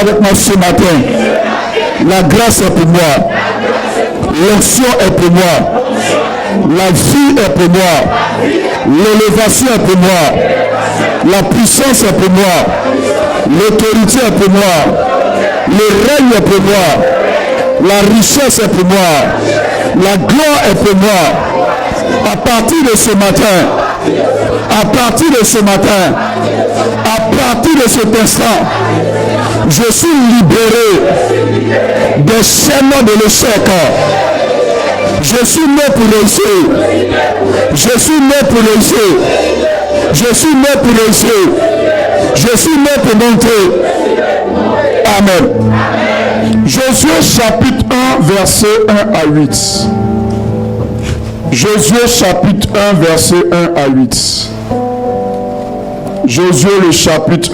avec moi ce matin. La grâce est pour moi. L'onction est pour moi. La vie est pour moi. L'élévation est pour moi. La puissance est pour moi. L'autorité est pour moi. Le règne est pour moi. La richesse est pour moi. La gloire est pour moi. À partir de ce matin, à partir de ce matin, à partir de cet instant, je suis libéré des chaînes de l'échec. Je suis né pour réussir. Je suis né pour réussir. Je suis né pour réussir. Je suis né pour montrer. Amen. Josué chapitre 1, verset 1 à 8. Josué chapitre 1, verset 1 à 8. Josué le chapitre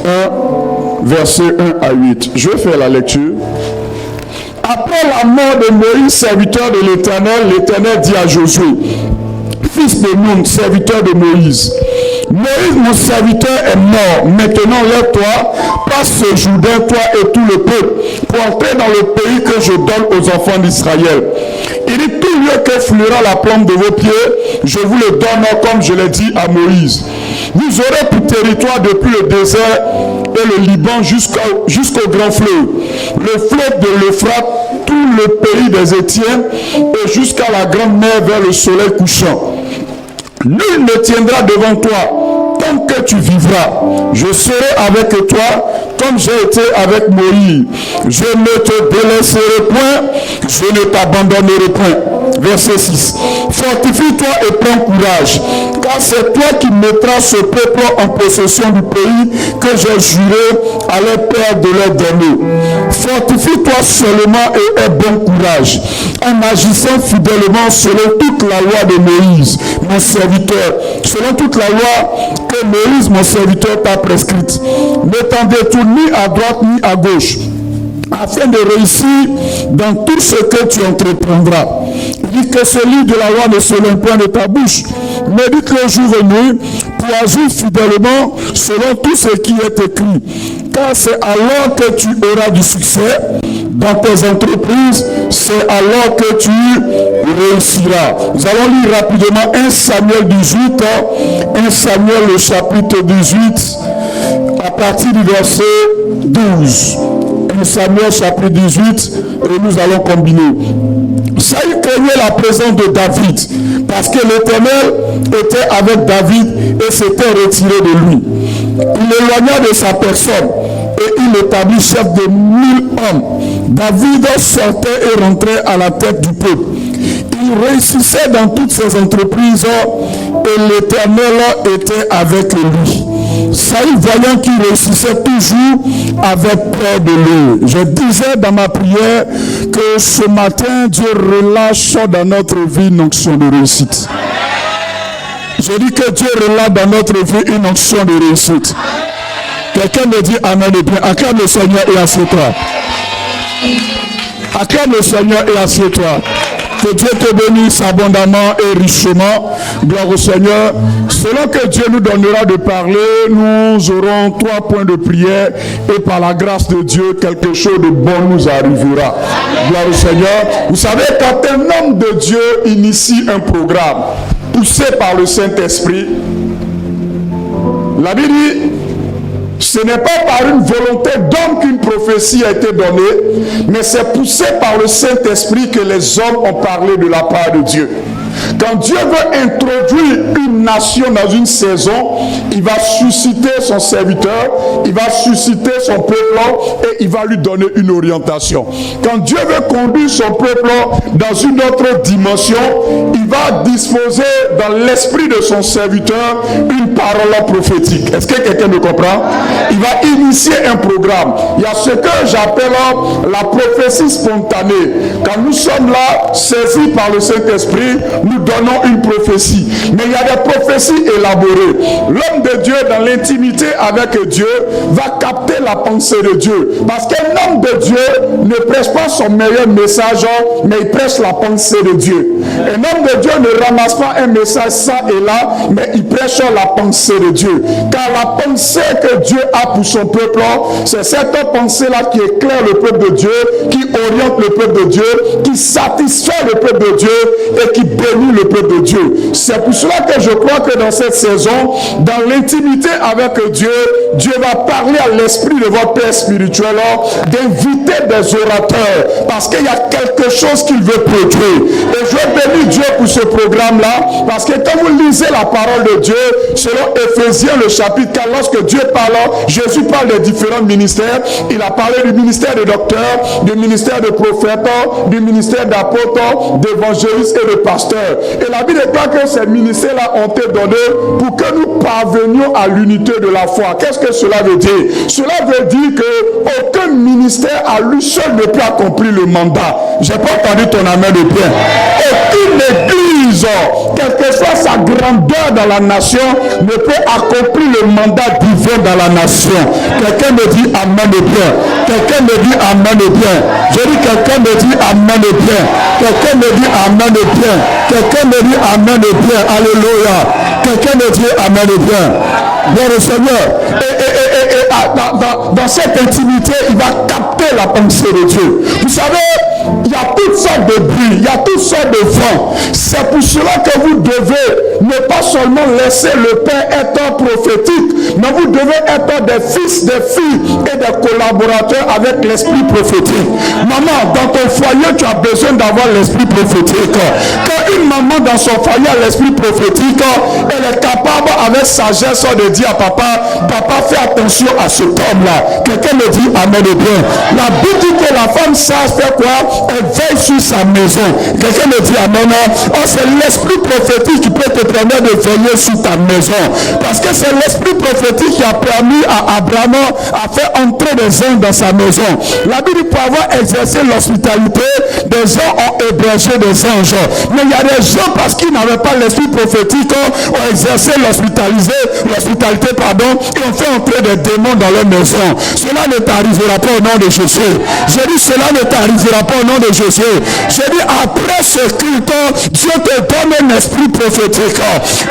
1, verset 1 à 8. Je vais faire la lecture. Après la mort de Moïse, serviteur de l'Éternel, l'Éternel dit à Josué, fils de Nun, serviteur de Moïse, Moïse, mon serviteur, est mort. Maintenant, lève-toi, passe ce Jourdain, toi et tout le peuple, pour entrer dans le pays que je donne aux enfants d'Israël. Il dit, tout lieu que fleura la plante de vos pieds, je vous le donne comme je l'ai dit à Moïse. Vous aurez pour territoire depuis le désert et le Liban jusqu'au grand fleuve, le fleuve de l'Euphrate, tout le pays des Étiens et jusqu'à la grande mer vers le soleil couchant. Nul ne tiendra devant toi tant que tu vivras. Je serai avec toi comme j'ai été avec Moïse. Je ne te délaisserai point, je ne t'abandonnerai point. Verset 6. Fortifie-toi et prends courage, car c'est toi qui mettras ce peuple en possession du pays que j'ai juré à leurs pères de leur donner. Fortifie-toi seulement et aie bon courage, en agissant fidèlement selon toute la loi de Moïse, mon serviteur, selon toute la loi que Moïse, mon serviteur, t'a prescrite. Ne t'en détourne ni à droite ni à gauche, afin de réussir dans tout ce que tu entreprendras. Il dit que ce livre de la loi ne s'éloigne point de ta bouche. Médite le jour venu pour agir fidèlement selon tout ce qui est écrit. Car c'est alors que tu auras du succès dans tes entreprises, c'est alors que tu réussiras. Nous allons lire rapidement 1 Samuel 18, 1 Samuel le chapitre 18, à partir du verset 12. 1 Samuel chapitre 18, et nous allons combiner. Saül craignait la présence de David, parce que l'Éternel était avec David et s'était retiré de lui. Il éloigna de sa personne et il l'établit chef de 1000 hommes. David sortait et rentrait à la tête du peuple. Il réussissait dans toutes ses entreprises et l'Éternel était avec lui. Saül, voyant qu'il réussissait toujours, avait peur de lui. Je disais dans ma prière que ce matin, Dieu relâche dans notre vie une onction de réussite. Je dis que Dieu relâche dans notre vie une onction de réussite. Quelqu'un me dit amen et bien. Acclame le Seigneur et assieds-toi. Acclame le Seigneur et assieds-toi. Que Dieu te bénisse abondamment et richement. Gloire au Seigneur. Selon que Dieu nous donnera de parler, nous aurons 3 points de prière et par la grâce de Dieu, quelque chose de bon nous arrivera. Gloire au Seigneur. Vous savez, quand un homme de Dieu initie un programme poussé par le Saint-Esprit, la Bible dit, ce n'est pas par une volonté d'homme qu'une prophétie a été donnée, mais c'est poussé par le Saint-Esprit que les hommes ont parlé de la part de Dieu. Quand Dieu veut introduire une nation dans une saison, il va susciter son serviteur, il va susciter son peuple et il va lui donner une orientation. Quand Dieu veut conduire son peuple dans une autre dimension, il va disposer dans l'esprit de son serviteur une parole prophétique. Est-ce que quelqu'un me comprend? Il va initier un programme. Il y a ce que j'appelle la prophétie spontanée. Quand nous sommes là, saisis par le Saint-Esprit, nous donnons une prophétie. Mais il y a des prophéties élaborées. L'homme de Dieu, dans l'intimité avec Dieu, va capter la pensée de Dieu. Parce qu'un homme de Dieu ne prêche pas son meilleur message, mais il prêche la pensée de Dieu. Un homme de Dieu ne ramasse pas un message ça et là, mais il prêche la pensée de Dieu. Car la pensée que Dieu a pour son peuple, c'est cette pensée-là qui éclaire le peuple de Dieu, qui oriente le peuple de Dieu, qui satisfait le peuple de Dieu et qui bénit le peuple de Dieu. C'est pour cela que je crois que dans cette saison, dans l'intimité avec Dieu, Dieu va parler à l'esprit de votre père spirituel, d'inviter des orateurs, parce qu'il y a quelque chose qu'il veut produire. Et je bénis Dieu pour ce programme-là, parce que quand vous lisez la parole de Dieu, selon Éphésiens le chapitre 4, lorsque Dieu parle, Jésus parle des différents ministères. Il a parlé du ministère de docteur, du ministère de prophète, du ministère d'apôtre, d'évangéliste et de pasteur. Et la Bible déclare que ces ministères-là ont été donnés pour que nous parvenions à l'unité de la foi. Qu'est-ce que cela veut dire? Cela veut dire qu'aucun ministère à lui seul ne peut accomplir le mandat. J'ai pas entendu ton amen de bien. Aucune église, quelle que soit sa grandeur dans la nation, ne peut accomplir le mandat divin dans la nation. Quelqu'un me dit amen de bien. Quelqu'un me dit amen de bien. Je dis quelqu'un me dit amen de bien. Quelqu'un me dit amen de bien. Quelqu'un me dit amen de bien. Alléluia. Quelqu'un me dit amen de bien. Bien le Seigneur. Dans cette intimité, il va capter la pensée de Dieu. Vous savez, il y a toutes sortes de bruits, il y a toutes sortes de vents. C'est pour cela que vous devez ne pas seulement laisser le Père être prophétique, mais vous devez être des fils, des filles et des collaborateurs avec l'esprit prophétique. Maman, dans ton foyer, tu as besoin d'avoir l'esprit prophétique. Quand une maman dans son foyer a l'esprit prophétique, elle est capable avec sagesse de dire à papa, papa, fais attention à cet homme-là. Quelqu'un me dit amen de bien. La Bible dit que la femme sage fait quoi? Elle veille sur sa maison. Quelqu'un me dit amen. Oh, c'est l'esprit prophétique qui peut te permettre de veiller sur ta maison. Parce que c'est l'esprit prophétique qui a permis à Abraham à faire entrer des anges dans sa maison. La Bible dit pour avoir exercé l'hospitalité, des gens ont hébergé des anges. Mais il y a des gens parce qu'ils n'avaient pas l'esprit prophétique ont exercé l'hospitalité, et ont fait entrer des démons dans leur maison. Cela ne t'arrivera pas au nom de Jésus. J'ai dit cela ne t'arrivera pas au nom de Jésus. J'ai dit après ce culte, Dieu te donne un esprit prophétique,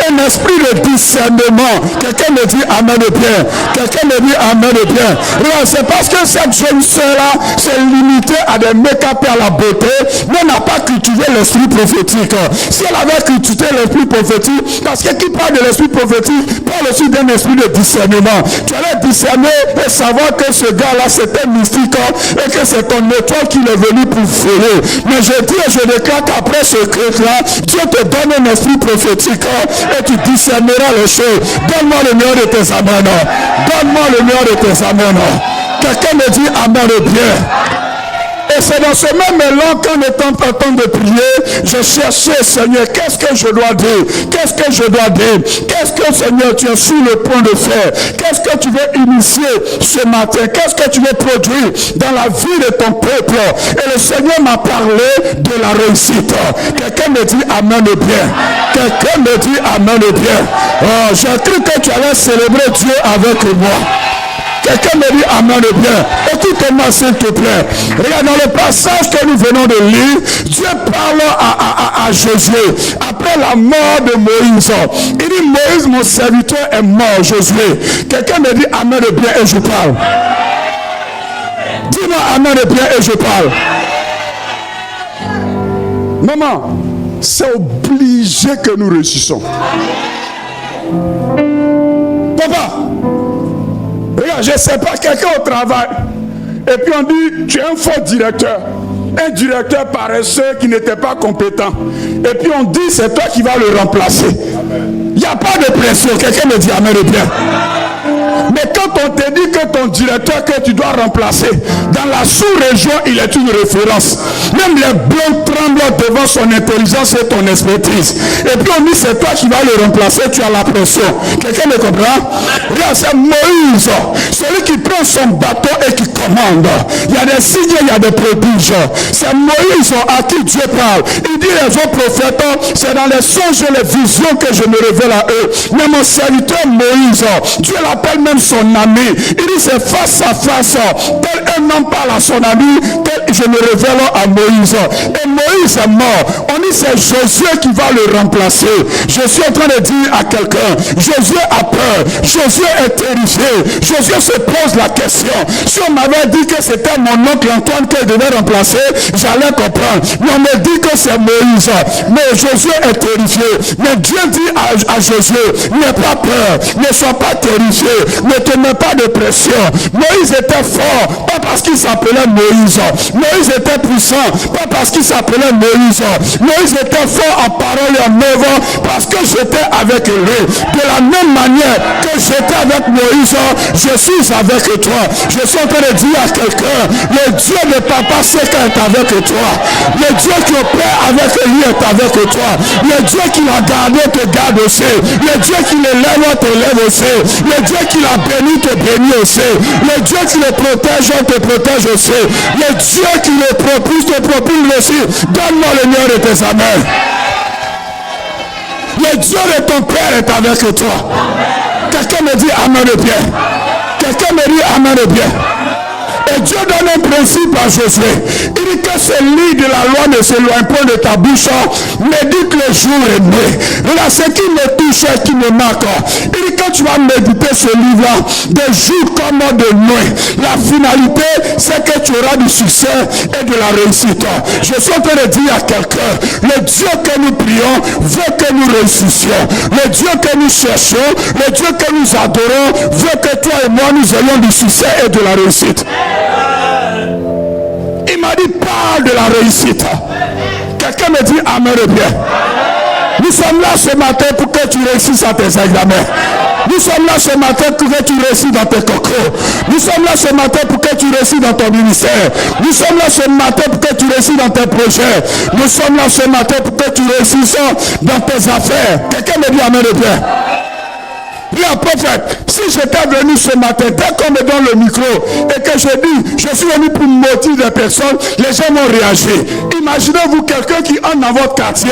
un esprit de discernement. Quelqu'un me dit amen de bien. Quelqu'un me dit amen de bien. C'est parce que cette jeune soeur-là s'est limitée à des make-up et à la beauté, mais n'a pas cultivé l'esprit prophétique. Si elle avait cultivé l'esprit prophétique, parce que qui parle de l'esprit prophétique parle aussi d'un esprit de discernement. Tu allais discerner et savoir que ce gars-là c'était mystique et que c'est ton étoile qui est venu pour fouiller. Mais je dis et je déclare qu'après ce culte-là, Dieu te donne un esprit prophétique et tu discerneras les choses. Donne-moi le meilleur de tes amens. Donne-moi le meilleur de tes amens. Quelqu'un me dit amen de bien. Et c'est dans ce même élan qu'en étant en temps de prier, je cherchais, Seigneur, qu'est-ce que je dois dire? Qu'est-ce que je dois dire? Qu'est-ce que, Seigneur, tu es sur le point de faire? Qu'est-ce que tu veux initier ce matin? Qu'est-ce que tu veux produire dans la vie de ton peuple? Et le Seigneur m'a parlé de la réussite. Quelqu'un me dit amen de bien. Quelqu'un me dit amen de bien. Oh, j'ai cru que tu allais célébrer Dieu avec moi. Quelqu'un me dit amen de bien. Écoute-moi s'il te plaît. Regarde dans le passage que nous venons de lire, Dieu parle à Josué après la mort de Moïse. Il dit Moïse mon serviteur est mort, Josué. Quelqu'un me dit amen de bien et je parle. Dis-moi amen de bien et je parle. Maman, c'est obligé que nous réussissons. Papa, regarde, je ne sais pas, quelqu'un au travail, et puis on dit, tu es un faux directeur, un directeur paresseux qui n'était pas compétent, et puis on dit, c'est toi qui vas le remplacer. Il n'y a pas de pression, quelqu'un me dit amen de bien. Mais quand on te dit que ton directeur que tu dois remplacer, dans la sous-région, il est une référence. Même les blancs tremblent devant son intelligence et ton expertise. Et puis on dit c'est toi qui vas le remplacer, tu as la pression. Quelqu'un me comprend? Regarde, c'est Moïse, celui qui prend son bâton et qui commande. Il y a des signes, il y a des prodiges. C'est Moïse à qui Dieu parle. Il dit les autres prophètes, c'est dans les songes et les visions que je me révèle à eux. Mais mon serviteur Moïse, Dieu l'appelle même son ami. Il dit c'est face à face. Tel un homme parle à son ami, tel je me révèle à Moïse. Et Moïse est mort. On dit c'est Josué qui va le remplacer. Je suis en train de dire à quelqu'un, Josué a peur. Josué est terrifié. Josué se pose la question. Si on m'avait dit que c'était mon oncle Antoine que je devais remplacer, j'allais comprendre. Mais on me dit que c'est Moïse. Mais Josué est terrifié. Mais Dieu dit à Josué, n'aie pas peur, ne sois pas terrifié, ne te mets pas de pression. Moïse était fort, pas parce qu'il s'appelait Moïse. Moïse était puissant, pas parce qu'il s'appelait Moïse. Moïse était fort en parole et en œuvre, parce que j'étais avec lui. De la même manière que j'étais avec Moïse, je suis avec toi. Je suis en train de dire à quelqu'un, le Dieu de papa sait qu'il est avec toi. Le Dieu qui opère avec lui est avec toi. Le Dieu qui l'a gardé te garde aussi. Le Dieu qui l'élève te lève aussi. Le Dieu qui l'a béni te bénit aussi. Le Dieu qui le protège te protège aussi. Le Dieu qui le propulse te propulse aussi. Donne-moi le meilleur de tes amens. Le Dieu de ton Père est avec toi. Quelqu'un me dit amen de bien. Quelqu'un me dit amen de bien. Et Dieu donne un principe à Josué. Il dit que ce livre de la loi ne s'éloigne pas de ta bouche. Médite le jour et nuit. Là, ce qui me touche et qui me marque. Il dit que tu vas méditer ce livre-là de jour comme de nuit. La finalité, c'est que tu auras du succès et de la réussite. Je suis en train de dire à quelqu'un, le Dieu que nous prions veut que nous réussissions. Le Dieu que nous cherchons, le Dieu que nous adorons veut que toi et moi nous ayons du succès et de la réussite. Il m'a dit parle de la réussite. Quelqu'un me dit amen de bien. Nous sommes là ce matin pour que tu réussisses à tes examens. Nous sommes là ce matin pour que tu réussisses dans tes concours. Nous sommes là ce matin pour que tu réussisses dans ton ministère. Nous sommes là ce matin pour que tu réussisses dans tes projets. Nous sommes là ce matin pour que tu réussisses dans tes affaires. Quelqu'un me dit amen de bien. Le prophète, si j'étais venu ce matin, dès qu'on me donne le micro et que je dis, je suis venu pour motiver des personnes, les gens vont réagir. Imaginez-vous quelqu'un qui entre dans votre quartier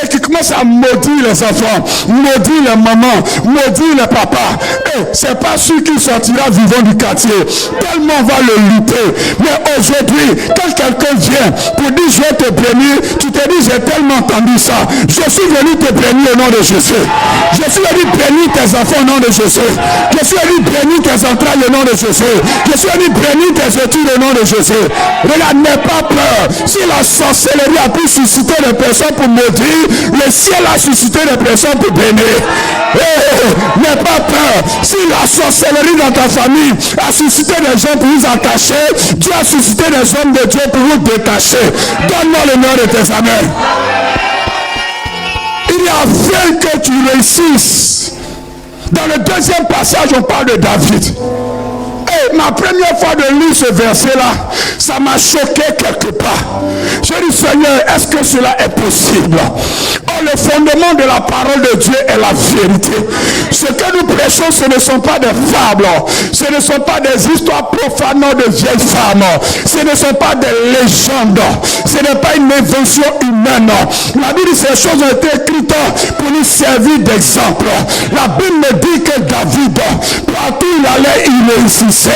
et qui commence à maudire les enfants, maudire les mamans, maudire les papas. Et c'est pas sûr qu'il sortira vivant du quartier. Tellement on va le lutter. Mais aujourd'hui, quand quelqu'un vient pour dire je vais te bénir, tu te dis j'ai tellement entendu ça. Je suis venu te bénir au nom de Jésus. Je suis venu bénir tes enfants au nom de Jésus. Je suis venu bénir tes entrailles au nom de Jésus. Je suis venu bénir tes études au nom de Jésus. Regarde, n'aie pas peur. Si la sorcellerie a pu susciter des personnes pour maudire, le ciel a suscité des personnes pour bénir. N'aie pas peur. Si la sorcellerie dans ta famille a suscité des gens pour vous attacher, Dieu a suscité des hommes de Dieu pour vous détacher. Donne-moi le nom de tes amens. Il y a afin que tu réussisses. Dans le deuxième passage, on parle de David. Et ma première fois de lire ce verset-là, ça m'a choqué quelque part. J'ai dit, Seigneur, est-ce que cela est possible? Or, le fondement de la parole de Dieu est la vérité. Ce que nous prêchons, ce ne sont pas des fables. Ce ne sont pas des histoires profanes de vieilles femmes. Ce ne sont pas des légendes. Ce n'est pas une invention humaine. La Bible dit que ces choses ont été écrites pour nous servir d'exemple. La Bible me dit que David, partout où il allait, il réussissait.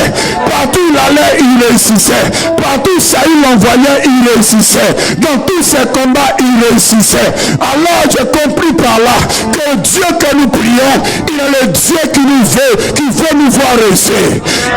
Partout où il allait, il réussissait. Partout où Saül l'envoyait, il réussissait. Dans tous ses combats, il réussissait. Alors j'ai compris par là que Dieu que nous prions, il est le Dieu qui veut nous voir réussir.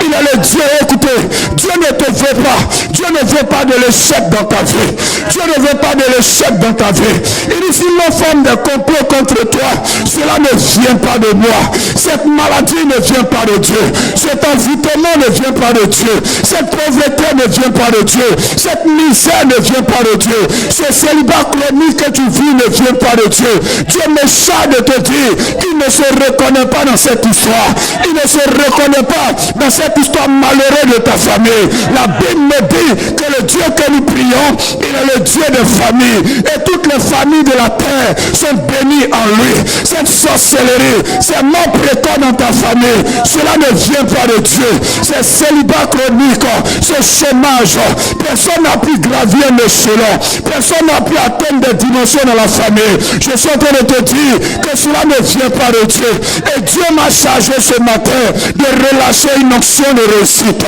Il est le Dieu, écoutez, Dieu ne te veut pas. Dieu ne veut pas de l'échec dans ta vie. Dieu ne veut pas de l'échec dans ta vie. Il dit, si l'on forme des complots contre toi, cela ne vient pas de moi. Cette maladie ne vient pas de Dieu. Cet envoûtement ne vient pas de Dieu. Cette pauvreté ne vient pas de Dieu. Cette misère ne vient pas de Dieu. Ce célibat chronique que tu vis ne vient pas de Dieu. Dieu me charge de te dire qu'il ne se reconnaît pas dans cette histoire. Il ne se reconnaît pas dans cette histoire malheureuse de ta famille. La Bible me dit que le Dieu que nous prions, il est le Dieu de famille. Et toutes les familles de la terre sont bénies en lui. Cette sorcellerie, ces morts précoces dans ta famille, cela ne vient pas de Dieu. C'est célibat chronique, ce chômage. Personne n'a pu gravir un échelon. Personne n'a pu atteindre des dimensions dans la famille. Je suis en train de te dire que cela ne vient pas de Dieu. Et Dieu m'a chargé ce matin de relâcher une onction de réussite.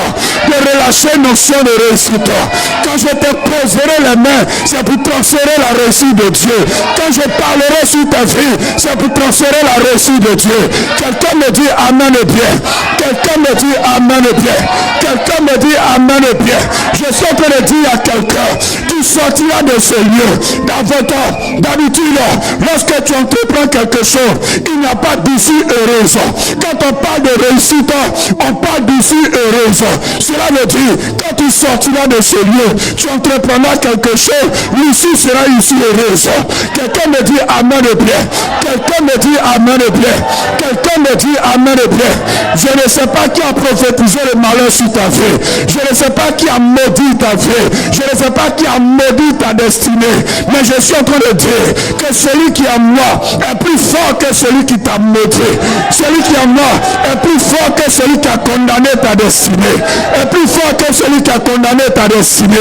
De relâcher une onction de réussite. Quand je te poserai les mains, c'est pour transférer la réussite de Dieu. Quand je parlerai sur ta vie, c'est pour transférer la réussite de Dieu. Quelqu'un me dit amen et bien. Quelqu'un me dit amen et bien. Quelqu'un me dit amen et bien. Je suis en train de dire à quelqu'un, tu sortiras de ce lieu. D'habitude, lorsque tu entreprends quelque chose, il n'y a pas d'issue heureuse. Quand on parle de réussite, on parle d'issue heureuse. Cela veut dire, quand tu sortiras de ce lieu, tu entreprendras quelque chose, l'issue sera issue heureuse. Quelqu'un me dit amen et bien. Quelqu'un me dit amen et bien. Quelqu'un me dit amen et bien. Je ne sais pas qui a prophétisé le malheur sur ta vie. Je ne sais pas qui a maudit ta vie. Je ne sais pas qui a maudit ta destinée. Mais je suis en train de dire que celui qui est en moi est plus fort que celui qui t'a maudit. Celui qui est en moi est plus fort que celui qui a condamné ta destinée. Est plus fort que celui qui a condamné ta destinée.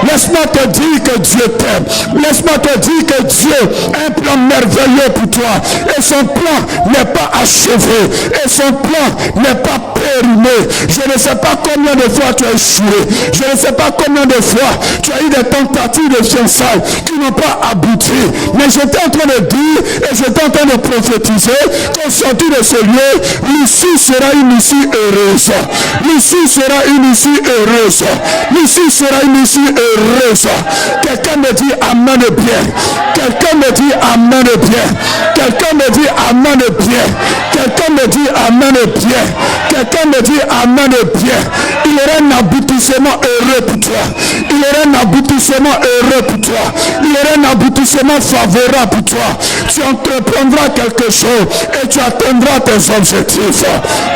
Laisse-moi te dire que Dieu t'aime. Laisse-moi te dire que Dieu a un plan merveilleux pour toi. Et son plan n'est pas achevé. Et son plan n'est pas périmé. Je ne sais pas combien de fois tu as échoué. Je ne sais pas combien de fois tu as eu des tentatives de fiançailles qui n'ont pas abouti. Mais j'étais en train de dire et j'étais en train de prophétiser qu'au sortir de ce lieu, l'issue sera une issue heureuse. L'issue sera une issue heureuse. L'issue sera une issue heureuse. Quelqu'un me dit amen de bien. Quelqu'un me dit amen de bien. Quelqu'un me dit amen de bien. Quelqu'un me dit amen de bien. Quelqu'un me dit amen de bien. Il y aura un aboutissement heureux pour toi. Il y aura un aboutissement heureux pour toi. Il y aura un aboutissement favorable pour toi. Tu entreprendras quelque chose et tu atteindras tes objectifs.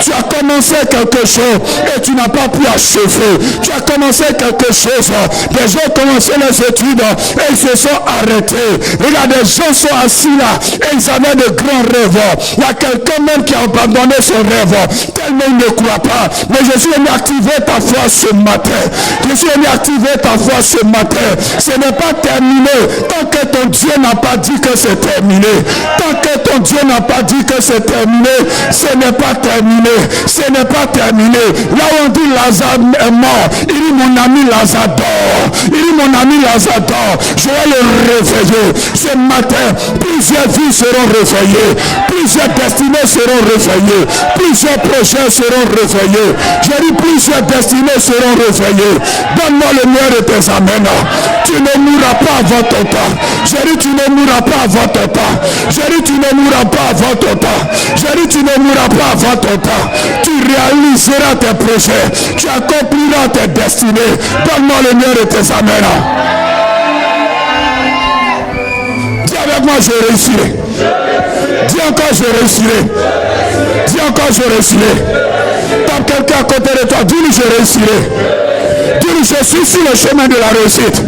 Tu as commencé quelque chose et tu n'as pas pu achever. Tu as commencé quelque chose. Les gens ont commencé les études et ils se sont arrêtés. Regarde, les gens sont assis là et ils avaient de grands rêves. Il y a quelqu'un même qui a abandonné son rêve tellement il ne croit pas. Mais je suis venu activer ta foi ce matin. Je suis venu activer ta foi ce matin. Ce n'est pas terminé tant que ton Dieu n'a pas dit que c'est terminé. Tant que ton Dieu n'a pas dit que c'est terminé, ce n'est pas terminé. Ce n'est pas terminé. Là où on dit Lazare est mort, il dit mon ami Lazare dort. Il dit mon ami Lazare dort. Je vais le réveiller. Ce matin, plusieurs vies seront réveillées. Plusieurs destinées seront réveillées. Plusieurs projets seront réveillés. J'ai dit plusieurs destinées seront réveillées. Donne-moi le meilleur de tes amens. Tu ne mourras pas avant ton temps. J'ai dit tu ne mourras pas avant ton temps. J'ai dit tu ne mourras pas avant ton temps. J'ai dit tu ne mourras pas avant ton temps. Tu réaliseras tes projets. Tu accompliras tes destinées. Donne-moi le meilleur de tes amens. Dis avec moi je réussirai. Dis encore je réussirai. Dis encore je réussirai. Tape quelqu'un à côté de toi. Dis-lui je réussirai. Dis-lui je suis sur le chemin de la réussite.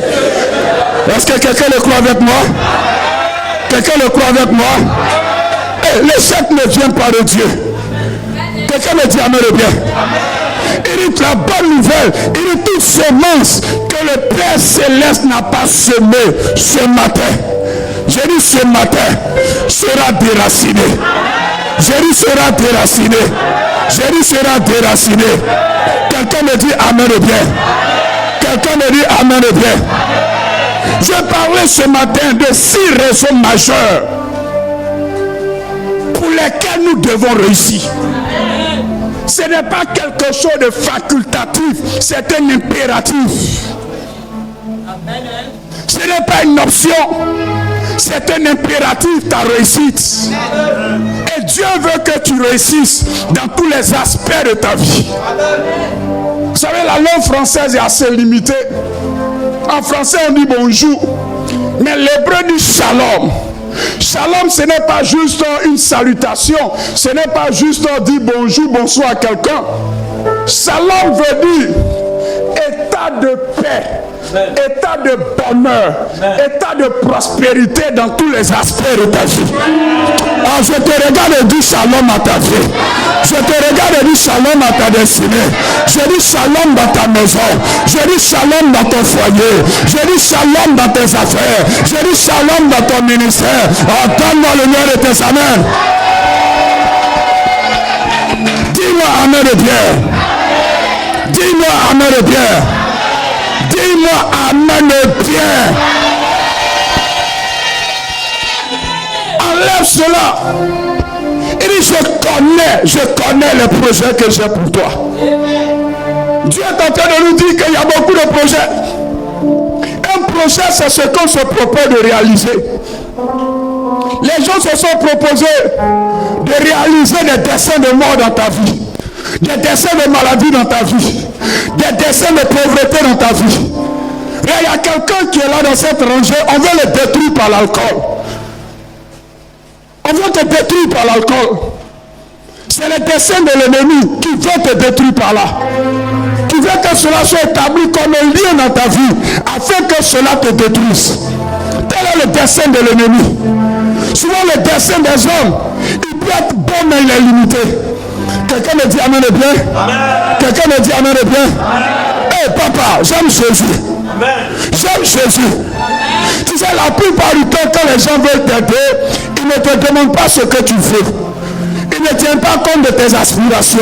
Est-ce que quelqu'un le croit avec moi? Quelqu'un le croit avec moi? L'échec ne vient pas de Dieu. Quelqu'un me dit amen bien. Il dit la bonne nouvelle. Il dit toute semence que le Père Céleste n'a pas semée ce matin. J'ai dit ce matin sera déraciné. J'ai dit sera déraciné. J'ai dit sera déraciné. Quelqu'un me dit amen bien. Quelqu'un me dit amen bien. Je parlais ce matin de 6 raisons majeures pour lesquelles nous devons réussir. Ce n'est pas quelque chose de facultatif, c'est un impératif. Ce n'est pas une option. C'est un impératif, ta réussite. Et Dieu veut que tu réussisses dans tous les aspects de ta vie. Vous savez, la langue française est assez limitée. En français, on dit bonjour. Mais l'hébreu dit shalom. Shalom, ce n'est pas juste une salutation. Ce n'est pas juste dire bonjour, bonsoir à quelqu'un. Shalom veut dire état de paix, état de bonheur, état de prospérité dans tous les aspects de ta vie. Alors je te regarde et dis shalom à ta vie. Je te regarde et dis shalom à ta destinée. Je dis shalom dans ta maison. Je dis shalom dans ton foyer. Je dis shalom dans tes affaires. Je dis shalom dans ton ministère. Oh, donne-moi le nom de tes amens. Dis-moi amen de Pierre. Dis-moi amen de Pierre. Dis-moi amen de Pierre. Enlève cela. Il dit je connais les projets que j'ai pour toi. Dieu est en train de nous dire qu'il y a beaucoup de projets. Un projet, c'est ce qu'on se propose de réaliser. Les gens se sont proposés de réaliser des dessins de mort dans ta vie, des dessins de maladie dans ta vie, des dessins de pauvreté dans ta vie. Et il y a quelqu'un qui est là dans cette rangée, on veut le détruire par l'alcool. On veut te détruire par l'alcool. C'est le dessein de l'ennemi qui veut te détruire par là. Qui veut que cela soit établi comme un lien dans ta vie, afin que cela te détruise. Tel est le dessein de l'ennemi. Souvent le dessein des hommes, il peut être bon mais il est limité. Quelqu'un me dit amen de bien? Quelqu'un me dit amen de bien? Hey papa, j'aime Jésus. J'aime Jésus. Tu sais, la plupart du temps, quand les gens veulent t'aider, ils ne te demandent pas ce que tu veux. Ils ne tiennent pas compte de tes aspirations.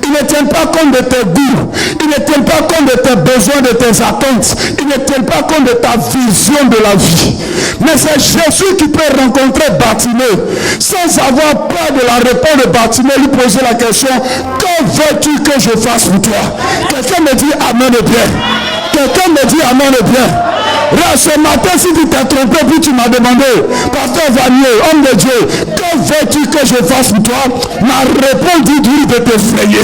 Ils ne tiennent pas compte de tes goûts. Ils ne tiennent pas compte de tes besoins, de tes attentes. Ils ne tiennent pas compte de ta vision de la vie. Mais c'est Jésus qui peut rencontrer Bartimée sans avoir peur de la réponse de Bartimée, lui poser la question: que veux-tu que je fasse pour toi? Quelqu'un me dit amen de bien. Quelqu'un me dit amen de bien. Là, ce matin, si tu t'es trompé, puis tu m'as demandé, pasteur Vanier, homme de Dieu, que veux-tu que je fasse pour toi? Ma réponse dit de t'effrayer.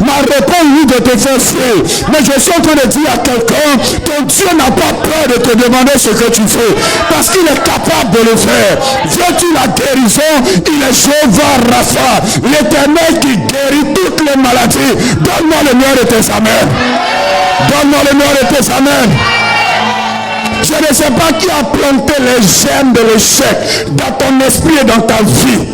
Ma réponse dit de te faire fuir. Mais je suis en train de dire à quelqu'un, ton Dieu n'a pas peur de te demander ce que tu fais, parce qu'il est capable de le faire. Veux-tu la guérison? Il est Jéhovah Rapha, l'Éternel qui guérit toutes les maladies. Donne-moi le nom de tes amens. Donne-moi le nom de tes amens. Je ne sais pas qui a planté les germes de l'échec dans ton esprit et dans ta vie.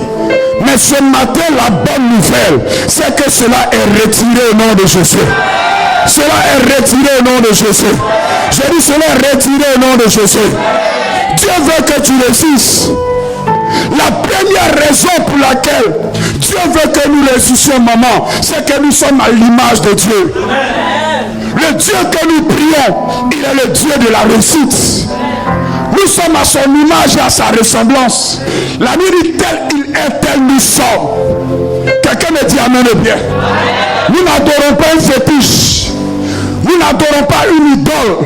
Mais ce matin, la bonne nouvelle, c'est que cela est retiré au nom de Jésus. Cela est retiré au nom de Jésus. Je dis cela est retiré au nom de Jésus. Dieu veut que tu réussisses. La première raison pour laquelle Dieu veut que nous réussissions, maman, c'est que nous sommes à l'image de Dieu. Le Dieu que nous prions, il est le Dieu de la réussite. Nous sommes à son image et à sa ressemblance. La Bible dit tel il est, tel nous sommes. Quelqu'un me dit amen de bien. Nous n'adorons pas un fétiche. Nous n'adorons pas une idole.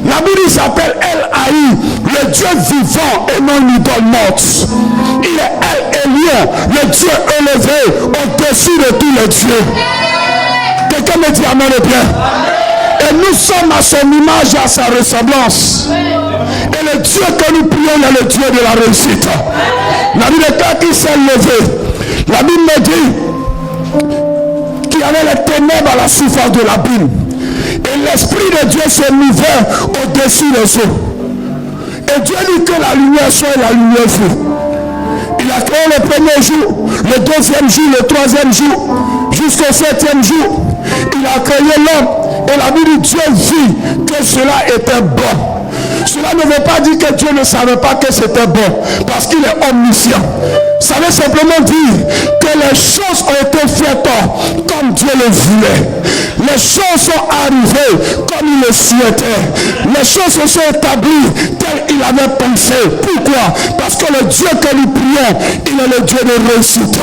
La Bible s'appelle El-Haï, le Dieu vivant et non une idole morte. Il est El-Elion, le Dieu élevé au-dessus de tous les dieux. Quelqu'un me dit amen de bien. Et nous sommes à son image et à sa ressemblance. Et le Dieu que nous prions est le Dieu de la réussite. La Bible est quand il s'est levé. La Bible me dit qu'il y avait les ténèbres à la surface de l'abîme. Et l'Esprit de Dieu se mouvait au-dessus des eaux. Et Dieu dit que la lumière soit et la lumière fut. Il a créé le premier jour, le deuxième jour, le troisième jour, jusqu'au septième jour. Il a créé l'homme. Et la Bible dit Dieu vit que cela était bon. Cela ne veut pas dire que Dieu ne savait pas que c'était bon, parce qu'il est omniscient. Ça veut simplement dire que les choses ont été faites comme Dieu le voulait. Les choses sont arrivées comme il le souhaitait. Les choses se sont établies tel il avait pensé. Pourquoi? Parce que le Dieu que nous prions, il est le Dieu de réussite.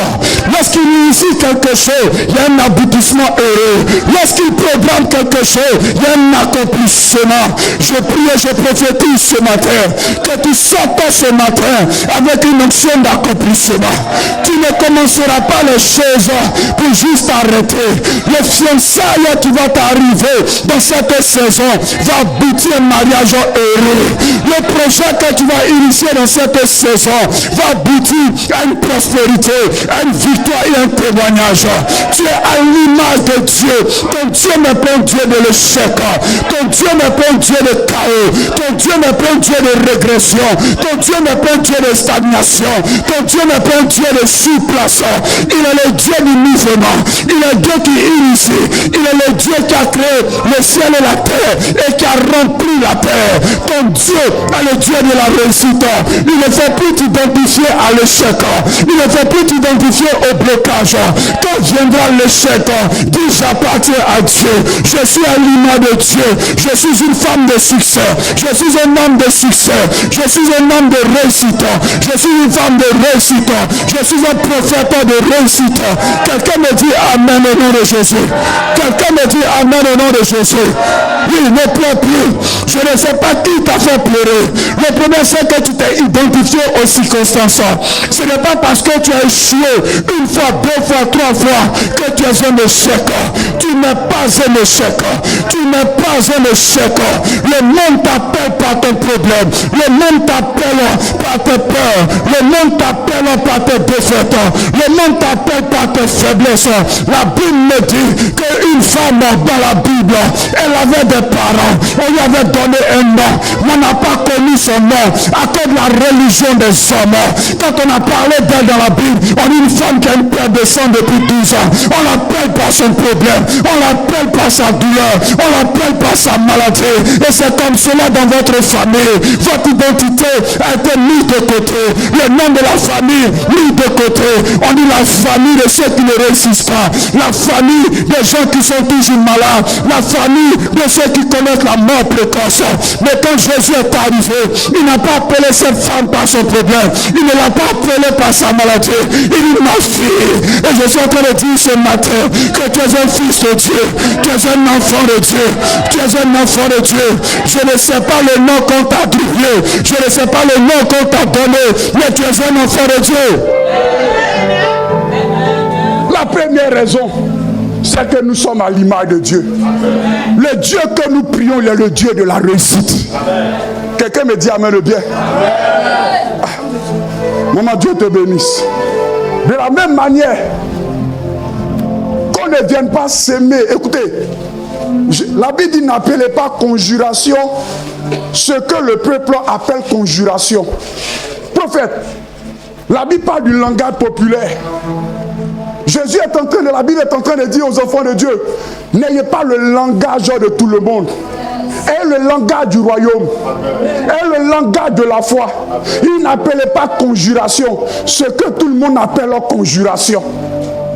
Lorsqu'il initie quelque chose, il y a un aboutissement heureux. Lorsqu'il programme quelque quelque chose, il y a un accomplissement. Je prie et je prophétise ce matin que tu sortes ce matin avec une option d'accomplissement. Tu ne commenceras pas les choses pour juste arrêter. Le fiançailles qui va t'arriver dans cette saison va aboutir un mariage heureux. Le projet que tu vas initier dans cette saison va aboutir à une prospérité, à une victoire et un témoignage. Tu es à l'image de Dieu. Ton Dieu n'est pas un Dieu de l'échec. Ton Dieu n'est pas un Dieu de chaos. Ton Dieu n'est pas un Dieu de régression. Ton Dieu n'est pas un Dieu de stagnation. Ton Dieu n'est pas un Dieu de sous-place. Il est le Dieu du mouvement. Il est le Dieu qui initie. Il est le Dieu qui a créé le ciel et la terre et qui a rempli la terre. Ton Dieu est le Dieu de la réussite. Il ne faut plus t'identifier à l'échec. Il ne faut plus t'identifier au blocage. Quand viendra l'échec, dis j'appartiens à Dieu. Je suis à l'image de Dieu. Je suis une femme de succès. Je suis un homme de succès. Je suis un homme de réussite. Je suis une femme de réussite. Je suis un prophète de réussite. Quelqu'un me dit Amen au nom de Jésus. Quelqu'un me dit Amen au nom de Jésus. Oui, ne pleure plus. Je ne sais pas qui t'a fait pleurer. Le premier, c'est que tu t'es identifié aux circonstances. Ce n'est pas parce que tu as échoué une fois, deux fois, trois fois que tu es un échec. Tu n'es pas un échec. Tu n'es pas un échec. Le monde t'appelle par ton problème. Le monde t'appelle par tes peurs. Le monde t'appelle par tes défaites. Le monde t'appelle par tes faiblesses. La Bible me dit qu'une femme dans la Bible, elle avait des parents. On lui avait donné un nom. Mais on n'a pas connu son nom à cause de la religion des hommes. Quand on a parlé d'elle dans la Bible, on dit une femme qui a une perte de sang depuis 12 ans. On l'appelle par son problème. On l'appelle par sa douleur. On l'appelle par sa maladie. Et c'est comme cela dans votre famille. Votre identité a été mise de côté. Le nom de la famille mis de côté. On dit la famille de ceux qui ne réussissent pas. La famille des gens qui sont toujours malades. La famille de ceux qui connaissent la mort précoce. Mais quand Jésus est arrivé, il n'a pas appelé cette femme par son problème. Il ne l'a pas appelé par sa maladie. Il dit ma fille. Et je suis en train de dire ce matin que tu es un fils de Dieu. Tu es un enfant de Dieu. Tu es un enfant de Dieu. Je ne sais pas le nom qu'on t'a attribué. Je ne sais pas le nom qu'on t'a donné. Mais tu es un enfant de Dieu. La première raison, c'est que nous sommes à l'image de Dieu. Le Dieu que nous prions, il est le Dieu de la réussite. Quelqu'un me dit amen le bien. Maman, Dieu te bénisse. De la même manière, qu'on ne vienne pas s'aimer. Écoutez, la Bible dit n'appelez pas conjuration ce que le peuple appelle conjuration. Prophète, la Bible parle du langage populaire. Jésus est en train de, la Bible est en train de dire aux enfants de Dieu, n'ayez pas le langage de tout le monde. Et le langage du royaume. Et le langage de la foi. Il n'appelait pas conjuration ce que tout le monde appelle conjuration.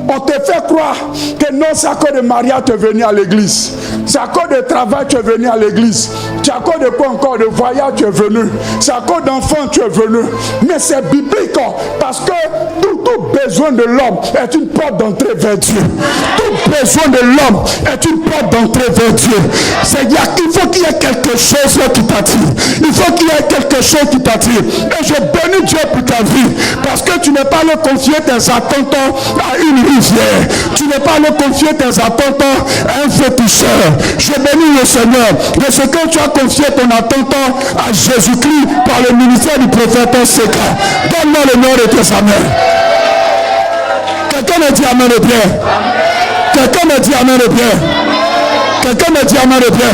On te fait croire que non, c'est à cause de mariage tu es venu à l'église. C'est à cause de travail tu es venu à l'église. C'est à cause de quoi encore? De voyage tu es venu. C'est à cause d'enfants tu es venu. Mais c'est biblique parce que tout besoin de l'homme est une porte d'entrée vers Dieu. Tout besoin de l'homme est une porte d'entrée vers Dieu. Il faut qu'il y ait quelque chose qui t'attire. Il faut qu'il y ait quelque chose qui t'attire. Et je bénis Dieu pour ta vie. Parce que tu n'es pas le confier tes attentes à une rivière. Tu n'es pas le confier tes attentes à un féticheur. Je bénis le Seigneur de ce que tu as confié ton attente à Jésus-Christ par le ministère du prophète Séka. Donne-moi le nom de tes amens. Quelqu'un me dit amen de bien. Quelqu'un me dit amen de bien. Quelqu'un me dit amen de bien.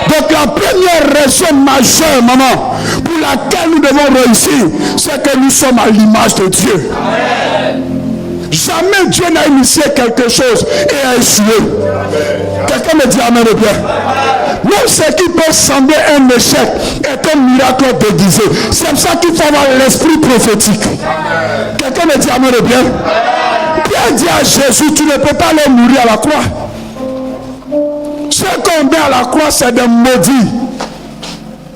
Donc la première raison majeure, maman, pour laquelle nous devons réussir, c'est que nous sommes à l'image de Dieu. Jamais Dieu n'a initié quelque chose et a échoué. Quelqu'un me dit amen de bien. Même ce qui peut sembler un échec est un miracle déguisé. C'est pour ça qu'il faut avoir l'esprit prophétique. Quelqu'un me dit amen de bien. Pierre dit à Jésus, tu ne peux pas aller mourir à la croix. Ce qu'on met à la croix, c'est des maudits.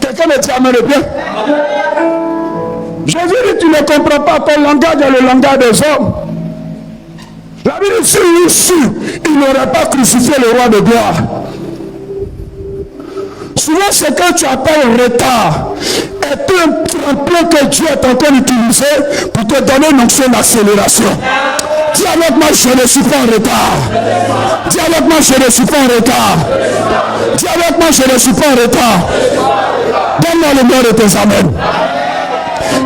Quelqu'un me dit amen de bien. Jésus dit, tu ne comprends pas, ton langage est le langage des hommes. La Bible dit, il n'aurait pas crucifié le roi de gloire. Souvent, ce que tu appelles retard est un tremplin que Dieu est en train d'utiliser pour te donner une onction d'accélération. Dis avec moi, je ne suis pas en retard. Dis avec moi, je ne suis pas en retard. Dis avec moi, je ne suis pas en retard. Donne-moi le nom de tes amens.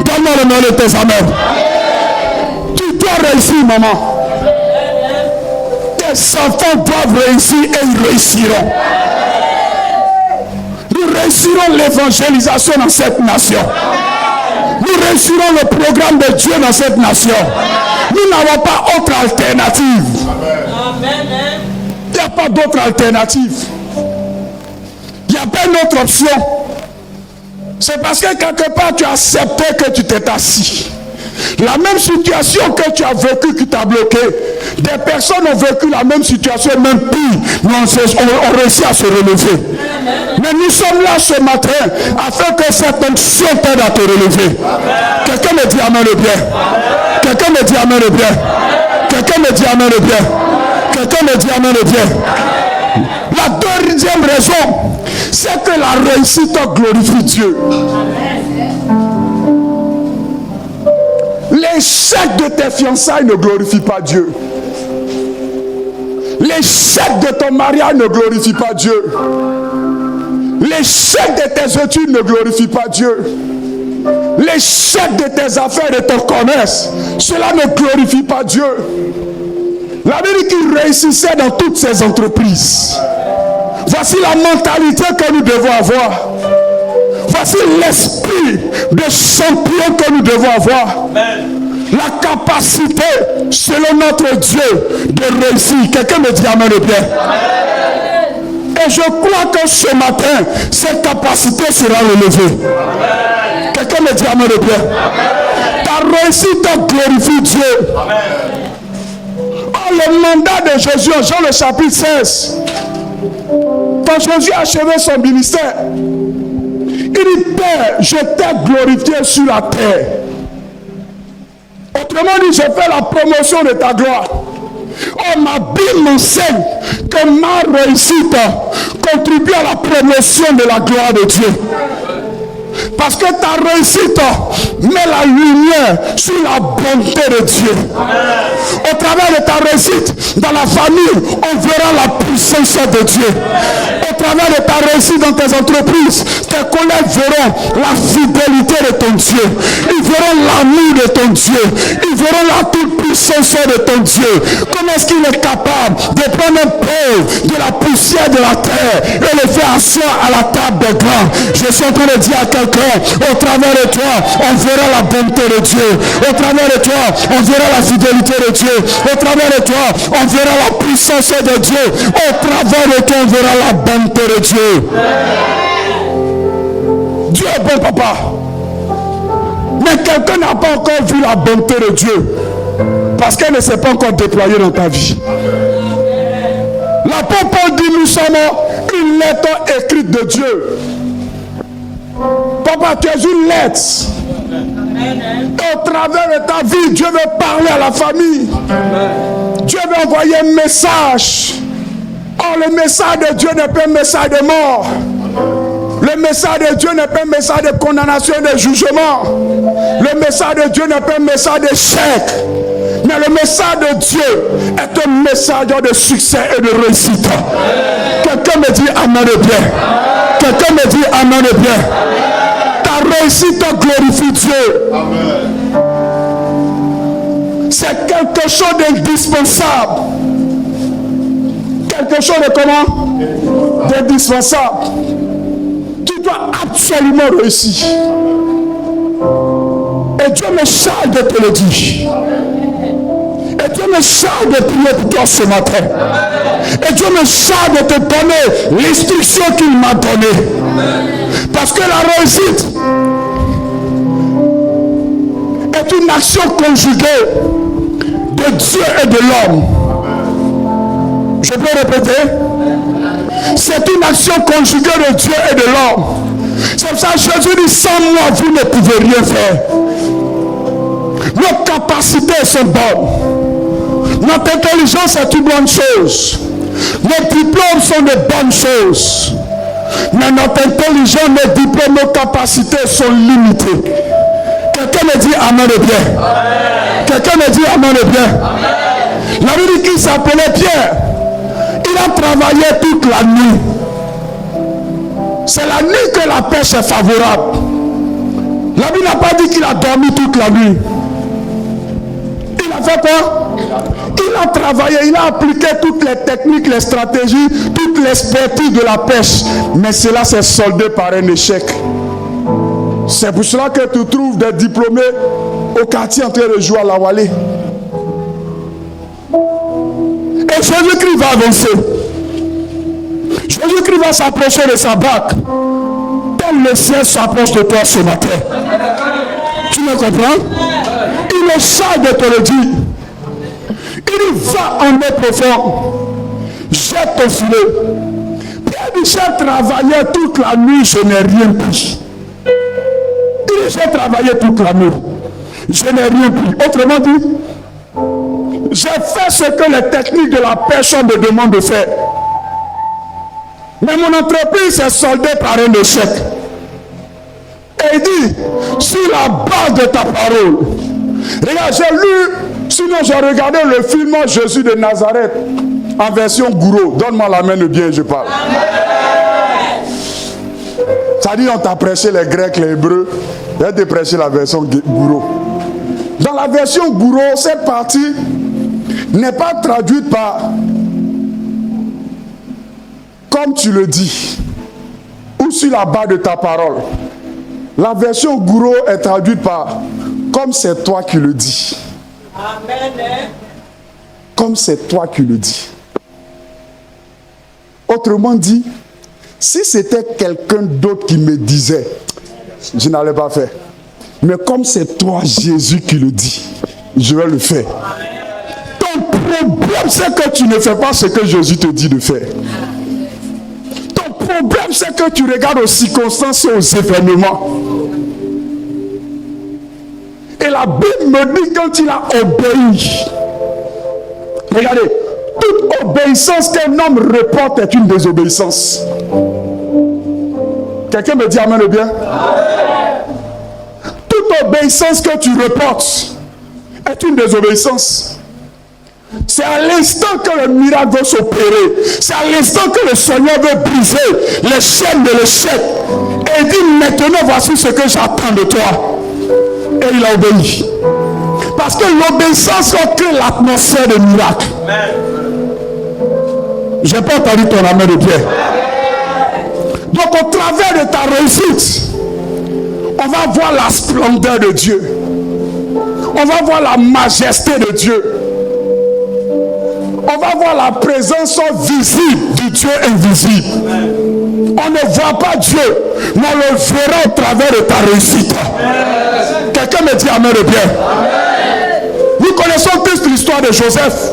Donne-moi le nom de tes amens. Tu dois réussir, maman. Tes enfants doivent réussir et ils réussiront. Nous réussirons l'évangélisation dans cette nation. Nous réussirons le programme de Dieu dans cette nation. Nous n'avons pas autre alternative. Il n'y a pas d'autre alternative. Il n'y a pas une autre option. C'est parce que quelque part tu as accepté que tu t'es assis. La même situation que tu as vécu qui t'a bloqué. Des personnes ont vécu la même situation, même pire, mais on réussi à se relever. Mais nous sommes là ce matin afin que cette onction t'aide à te relever. Quelqu'un me dit amen le bien. Quelqu'un me dit amen le bien. Quelqu'un me dit amen le bien. Quelqu'un me dit amen le bien. La deuxième raison, c'est que la réussite glorifie Dieu. L'échec de tes fiançailles ne glorifie pas Dieu. L'échec de ton mariage ne glorifie pas Dieu. L'échec de tes études ne glorifie pas Dieu. L'échec de tes affaires, de ton commerce, cela ne glorifie pas Dieu. La Bible qui réussissait dans toutes ses entreprises. Voici la mentalité que nous devons avoir. Voici l'esprit de champion que nous devons avoir. Amen. La capacité, selon notre Dieu, de réussir. Quelqu'un me dit amen le bien. Et je crois que ce matin, cette capacité sera relevée. Quelqu'un me dit amen le bien. Ta réussite glorifie Dieu. Oh, le mandat de Jésus, Jean le chapitre 16. Quand Jésus a achevé son ministère, il dit, Père, je t'ai glorifié sur la terre. Autrement dit, je fais la promotion de ta gloire. Oh, ma Bible m'enseigne que ma réussite contribue à la promotion de la gloire de Dieu. Parce que ta réussite met la lumière sur la bonté de Dieu. Au travers de ta réussite dans la famille, on verra la puissance de Dieu. Au travers de ta réussite dans tes entreprises, tes collègues verront la fidélité de ton Dieu. Ils verront l'amour de ton Dieu. Ils verront la toute-puissance de ton Dieu. Comment est-ce qu'il est capable de prendre un peu de la poussière de la terre et le faire asseoir à la table des grands? Je suis en train de dire à quelqu'un, au travers de toi, on verra la bonté de Dieu. Au travers de toi, on verra la fidélité de Dieu. Au travers de toi, on verra la puissance de Dieu. Au travers de toi, on verra la bonté de Dieu. Dieu est bon, papa. Mais quelqu'un n'a pas encore vu la bonté de Dieu parce qu'elle ne s'est pas encore déployée dans ta vie. L'apôtre Paul dit, nous sommes une lettre écrite de Dieu. Papa, tu es une lettre. Et au travers de ta vie, Dieu veut parler à la famille. Dieu veut envoyer un message. Oh, le message de Dieu n'est pas un message de mort. Le message de Dieu n'est pas un message de condamnation et de jugement. Le message de Dieu n'est pas un message d'échec. Mais le message de Dieu est un message de succès et de réussite. Quelqu'un me dit amen de bien. Quelqu'un me dit amen de bien. Ta réussite glorifie Dieu. C'est quelque chose d'indispensable. Quelque chose de comment? D'indispensable. Tu dois absolument réussir. Et Dieu me charge de te le dire. Et Dieu me charge de prier pour toi ce matin. Et Dieu me charge de te donner l'instruction qu'il m'a donnée. Parce que la réussite est une action conjuguée de Dieu et de l'homme. Je peux répéter? C'est une action conjuguée de Dieu et de l'homme. C'est pour ça que Jésus dit, sans moi, vous ne pouvez rien faire. Nos capacités sont bonnes. Notre intelligence est une bonne chose. Nos diplômes sont de bonnes choses. Mais notre intelligence, nos diplômes, nos capacités sont limitées. Quelqu'un me dit amen de bien. Quelqu'un me dit amen de bien. La Bible dit qu'il s'appelait Pierre. Il a travaillé toute la nuit. C'est la nuit que la pêche est favorable. La Bible n'a pas dit qu'il a dormi toute la nuit. Il a fait quoi? Il a travaillé, il a appliqué toutes les techniques, les stratégies, toute l'expertise de la pêche. Mais cela s'est soldé par un échec. C'est pour cela que tu trouves des diplômés au quartier en train de jouer à la Wallée. Et Jésus-Christ va avancer. Jésus-Christ va s'approcher de sa barque. Tel le ciel s'approche de toi ce matin. Tu me comprends? Il est chargé de te le dire. Il va en eau profonde. Jette ton filet. Pierre dit, j'ai travaillé toute la nuit, je n'ai rien pris. Il dit, j'ai travaillé toute la nuit, je n'ai rien pris. Autrement dit, j'ai fait ce que les techniques de la pêche me demandent de faire. Mais mon entreprise s'est soldée par un échec. Et il dit, sur la base de ta parole, regarde, j'ai lu, sinon j'ai regardé le film Jésus de Nazareth en version gourou. Donne-moi la main de bien, je parle. Ça dit, on t'a prêché les Grecs, les Hébreux. J'ai te prêché la version gourou. Dans la version gourou, cette partie n'est pas traduite par comme tu le dis ou sur la base de ta parole. La version gourou est traduite par comme c'est toi qui le dis. Amen. Comme c'est toi qui le dis. Autrement dit, si c'était quelqu'un d'autre qui me disait, je n'allais pas faire. Mais comme c'est toi, Jésus, qui le dit, je vais le faire. Ton problème, c'est que tu ne fais pas ce que Jésus te dit de faire. Ton problème, c'est que tu regardes aux circonstances et aux événements. Et la Bible me dit quand il a obéi. Regardez, toute obéissance qu'un homme reporte est une désobéissance. Quelqu'un me dit amen le bien? Toute obéissance que tu reportes est une désobéissance. C'est à l'instant que le miracle veut s'opérer. C'est à l'instant que le Seigneur veut briser les chaînes de l'échec. Et il dit maintenant voici ce que j'attends de toi. Et il a obéi. Parce que l'obéissance crée l'atmosphère de miracle. Je n'ai pas entendu ton amen de Pierre. Donc au travers de ta réussite, on va voir la splendeur de Dieu. On va voir la majesté de Dieu. On va voir la présence visible du Dieu invisible. On ne voit pas Dieu, mais on le verra au travers de ta réussite. Quelqu'un me dit amen de bien. Nous connaissons tous l'histoire de Joseph.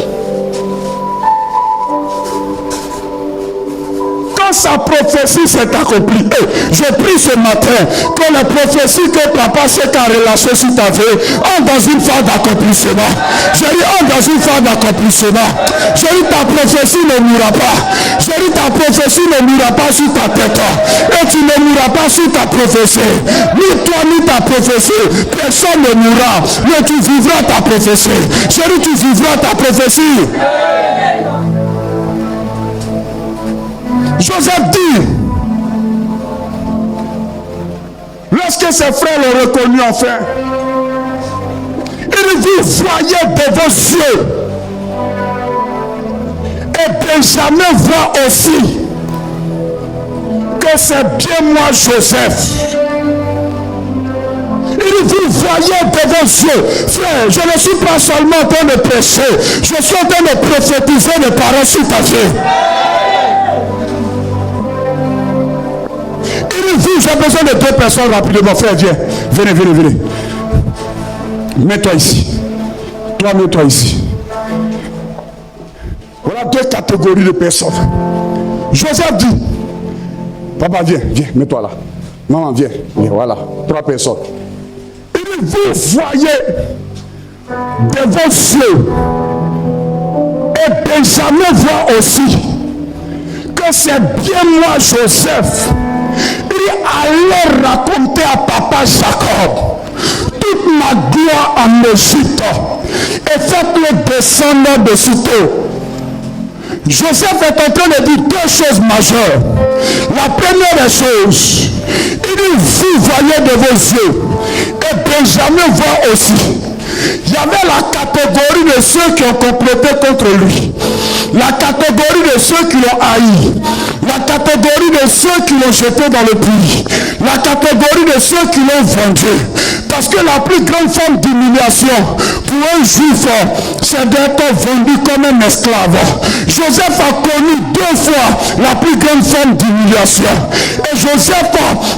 Quand sa prophétie s'est accomplie, je prie ce matin que la prophétie que papa s'est relâchée sur ta vie entre dans une phase d'accomplissement. Je dis entre dans une phase d'accomplissement. Je dis ta prophétie ne mourra pas. Je dis ta prophétie ne mourra pas sur ta tête. Et tu ne mourras pas sur ta prophétie. Ni toi ni ta prophétie. Personne ne mourra. Mais tu vivras ta prophétie. Je dis tu vivras ta prophétie. Joseph dit, lorsque ses frères l'ont reconnu enfin, il dit, voyez de vos yeux. Et Benjamin voit aussi que c'est bien moi Joseph. Il dit, voyez de vos yeux. Frère, je ne suis pas seulement en train de prêcher, je suis en train de prophétiser des paroles sur ta vie. J'ai besoin de deux personnes rapidement. Frère, viens. Venez. Mets-toi ici. Toi, mets-toi ici. Voilà deux catégories de personnes. Joseph dit, papa, viens, mets-toi là. Maman, viens. Voilà, trois personnes. Il dit, vous voyez de vos yeux. Et Benjamin voit aussi que que c'est bien moi, Joseph. Il dit, allez raconter à papa Jacob toute ma gloire en Égypte et faites-le descendre de sitôt. Joseph est en train de dire deux choses majeures. La première des choses, il dit, vous voyez de vos yeux, et Benjamin voit aussi. Il y avait la catégorie de ceux qui ont comploté contre lui, la catégorie de ceux qui l'ont haï, la catégorie de ceux qui l'ont jeté dans le puits, la catégorie de ceux qui l'ont vendu. Parce que la plus grande forme d'humiliation pour un juif, c'est d'être vendu comme un esclave. Joseph a connu deux fois la plus grande forme d'humiliation. Et Joseph,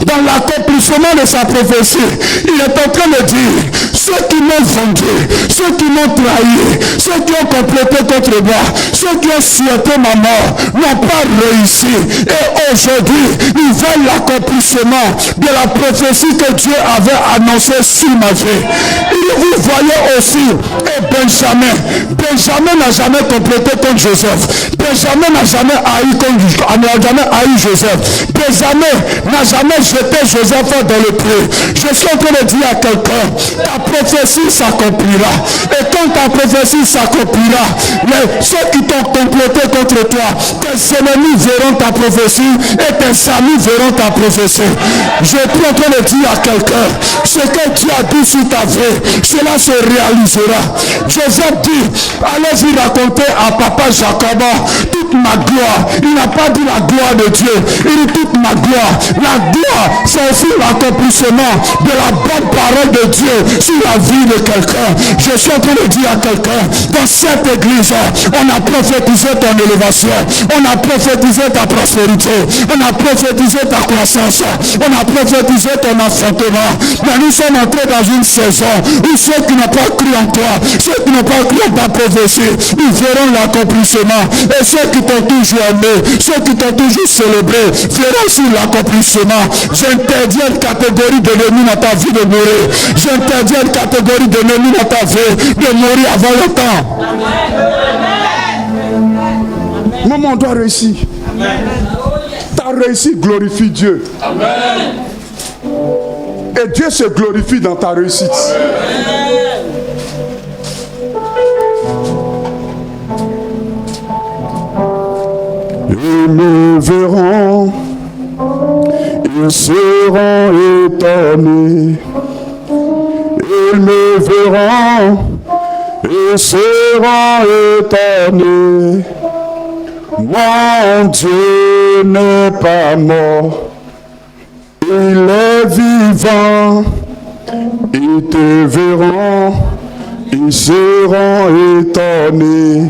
dans l'accomplissement de sa prophétie, il est en train de dire, ceux qui m'ont vendu, ceux qui m'ont trahi, ceux qui ont comploté contre moi, ceux qui ont souhaité ma mort, n'ont pas réussi. Et aujourd'hui, ils voient l'accomplissement de la prophétie que Dieu avait annoncée sur ma vie. Et vous voyez aussi, et Benjamin n'a jamais comploté contre Joseph. Benjamin n'a jamais haï Joseph. Benjamin n'a jamais jeté Joseph dans le puits. Je suis en train de dire à quelqu'un, ta prophétie s'accomplira. Et quand ta prophétie s'accomplira, ceux qui t'ont comploté contre toi, tes ennemis verront ta prophétie et tes amis verront ta prophétie. Je suis en train de dire à quelqu'un, ce que tu as dit sur ta vie, cela se réalisera. Joseph dit, allez-y raconter à papa Jacob toute ma gloire. Il n'a pas dit la gloire de Dieu, il dit toute ma gloire. La gloire, c'est aussi l'accomplissement de la bonne parole de Dieu sur la vie de quelqu'un. Je suis en train de dire à quelqu'un, dans cette église, on a prophétisé ton élévation, on a prophétisé ta prospérité, on a prophétisé ta croissance, on a prophétisé ton enfantement. Mais nous sommes entrés dans une saison où ceux qui n'ont pas cru en toi, ceux qui n'ont pas cru en ta prophétie, ils verront l'accomplissement. Et ceux qui t'ont toujours aimé, ceux qui t'ont toujours célébré, verront aussi l'accomplissement. J'interdis une catégorie d'ennemis dans ta vie de mourir. J'interdis une catégorie d'ennemis dans ta vie de mourir avant le temps. Maman, on doit réussir. Ta réussite glorifie Dieu. Amen. Et Dieu se glorifie dans ta réussite. Ils me verront, ils seront étonnés. Ils me verront, ils seront étonnés. Mon Dieu n'est pas mort, il est vivant. Ils te verront, ils seront étonnés.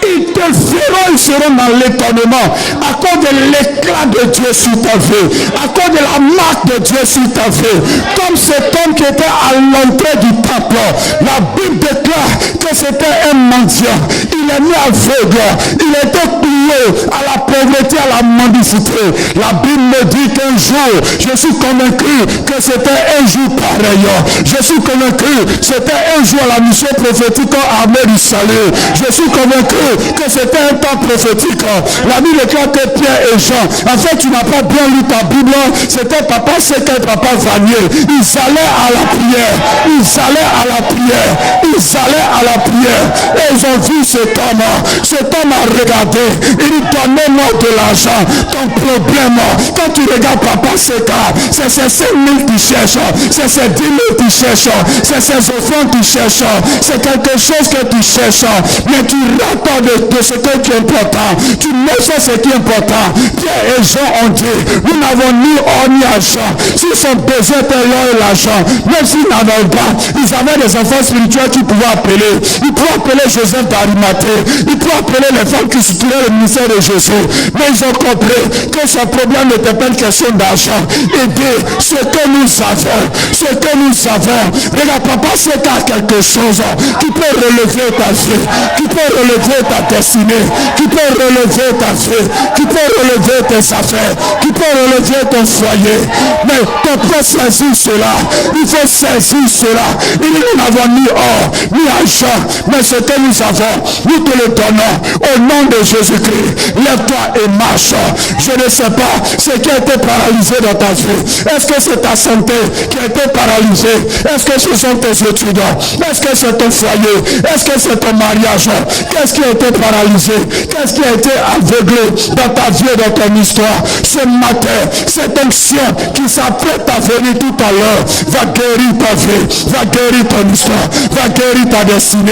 Ils te verront, ils seront dans l'étonnement à cause de l'éclat de Dieu sur ta vie, à cause de la marque de Dieu sur ta vie. Comme cet homme qui était à l'entrée du temple, la Bible déclare que c'était un mendiant. Il est né aveugle, il était plié à la pauvreté, à la mendicité. La Bible me dit qu'un jour, je suis convaincu que c'était un jour pareil. Je suis convaincu que c'était un jour à la mission prophétique en armée du salut. Je suis convaincu que c'était un temps prophétique. La Bible déclare que Pierre et Jean, en fait tu n'as pas bien lu ta Bible, c'était papa Sekel, papa Vanier. Ils allaient à la prière, ils allaient à la prière, ils allaient à la prière. Et ils ont vu cet homme a regardé, il dit donnez-moi de l'argent. Ton problème, quand tu regardes papa Sekel, c'est ces 5 000 qui cherchent, c'est ces 10 000 qui cherchent, c'est ces offrandes qui cherchent, c'est quelque chose que tu cherches, mais tu rates de ce qui est important. Tu ne sais ce qui est important. Pierre et Jean ont dit, nous n'avons ni or ni argent. S'ils sont besoin de l'or et l'argent, même s'ils n'avaient pas, ils avaient des enfants spirituels qui pouvaient appeler. Ils pouvaient appeler Joseph d'Arimathée. Ils pouvaient appeler les femmes qui soutiennaient le ministère de Jésus. Mais ils ont compris que son problème n'était pas une question d'argent. Et dit, ce que nous avons, regarde, papa, c'est à quelque chose qui peut relever ta vie, qui peut relever ta destinée. destinée, qui peut relever ta vie, qui peut relever tes affaires, qui peut relever ton foyer. Mais ton peut saisir cela. Il faut saisir cela. Nous n'avons ni or, ni argent, mais ce que nous avons, nous te le donnons au nom de Jésus-Christ. Lève-toi et marche. Je ne sais pas ce qui a été paralysé dans ta vie. Est-ce que c'est ta santé qui a été paralysée? Est-ce que ce sont tes étudiants? Est-ce que c'est ton foyer? Est-ce que c'est ton mariage? Qu'est-ce qui a été paralysé? Qu'est-ce qui a été aveuglé dans ta vie et dans ton histoire? Ce matin, cet onction qui s'apprête à venir tout à l'heure va guérir ta vie, va guérir ton histoire, va guérir ta destinée.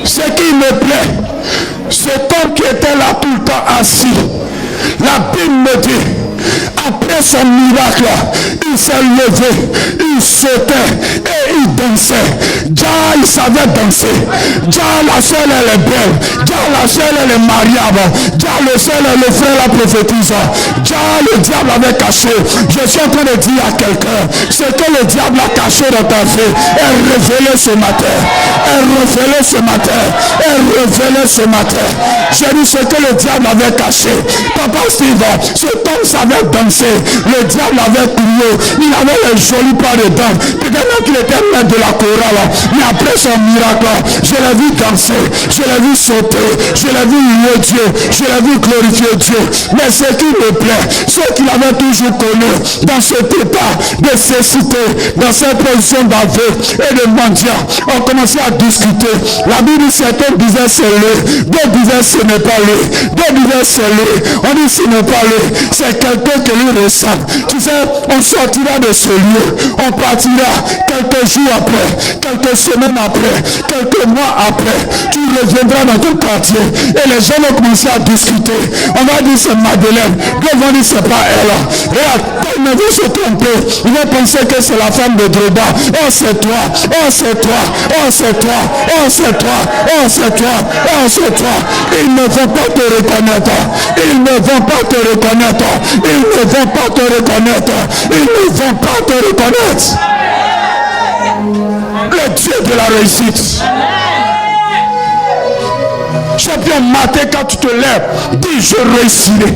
Ce qui me plaît, cet homme qui était là tout le temps assis, la Bible me dit, après son miracle, il s'est levé, il sautait et il dansait. Déjà, il savait danser. Déjà, la seule, elle est belle. Déjà, la seule, elle est mariable. Déjà, le seul, le frère la prophétise. Déjà, le diable avait caché. Je suis en train de dire à quelqu'un, ce que le diable a caché dans ta vie est révélé ce matin. Est révélé ce matin. Est révélé ce matin. J'ai dit ce que le diable avait caché. Papa Steve, cet homme savait danser. Le diable avait crié. Il avait les jolis pas dedans. Peut-être qu'il était maître de la chorale. Mais après son miracle, je l'ai vu danser. Je l'ai vu sauter. Je l'ai vu louer Dieu. Je l'ai vu glorifier Dieu. Mais ce qui me plaît, ce qu'il avait toujours connu dans cet état de cécité, dans cette position d'aveu et de mendiant, on commençait à discuter. La Bible, certains disaient c'est lui. D'autres disaient ce n'est pas lui. D'autres disaient c'est lui. On dit ce n'est pas lui. C'est quelqu'un qui lui ressemble. Tu sais, on sortira de ce lieu. On partira quelques jours après, quelques semaines après, quelques mois après. Tu reviendras dans ton quartier et les gens vont commencer à discuter. On va dire c'est Madeleine. D'autres vont dire c'est pas elle. Regarde, ils ne vont se tromper. Ils vont penser que c'est la femme de Droba. Oh c'est toi. Oh c'est toi. Oh c'est toi. Oh c'est toi. Oh c'est toi. Oh c'est toi. Ils ne vont pas te reconnaître. Ils ne vont pas te reconnaître. Ils ne vont pas te reconnaître. Ils ne vont pas te reconnaître. Le Dieu de la réussite. Champion matin, quand tu te lèves, dis je réussirai.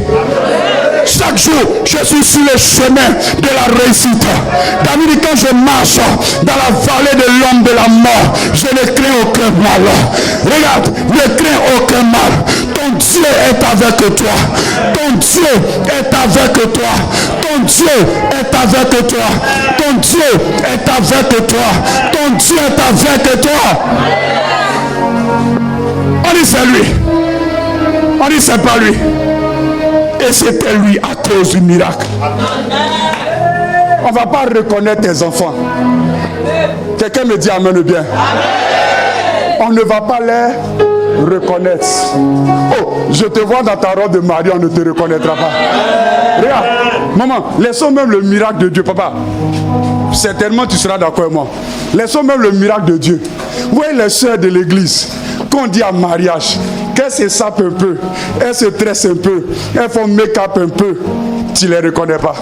Chaque jour, je suis sur le chemin de la réussite. David dit quand je marche dans la vallée de l'ombre de la mort, je ne crains aucun mal. Regarde, ne crains aucun mal. Ton Dieu est avec toi. Ton Dieu est avec toi. Ton Dieu est avec toi. Ton Dieu est avec toi. Ton Dieu est avec toi. On dit c'est lui. On dit c'est pas lui. Et c'était lui à cause du miracle. On ne va pas reconnaître tes enfants. Quelqu'un me dit amen bien. On ne va pas les reconnaître. Oh, je te vois dans ta robe de mari, on ne te reconnaîtra pas. Regarde, maman, laissons même le miracle de Dieu, papa. Certainement tu seras d'accord avec moi. Laissons même le miracle de Dieu. Vous voyez les soeurs de l'église, quand on dit à mariage, qu'elles se sapent un peu, elles se tressent un peu, elles font make-up un peu, tu ne les reconnais pas.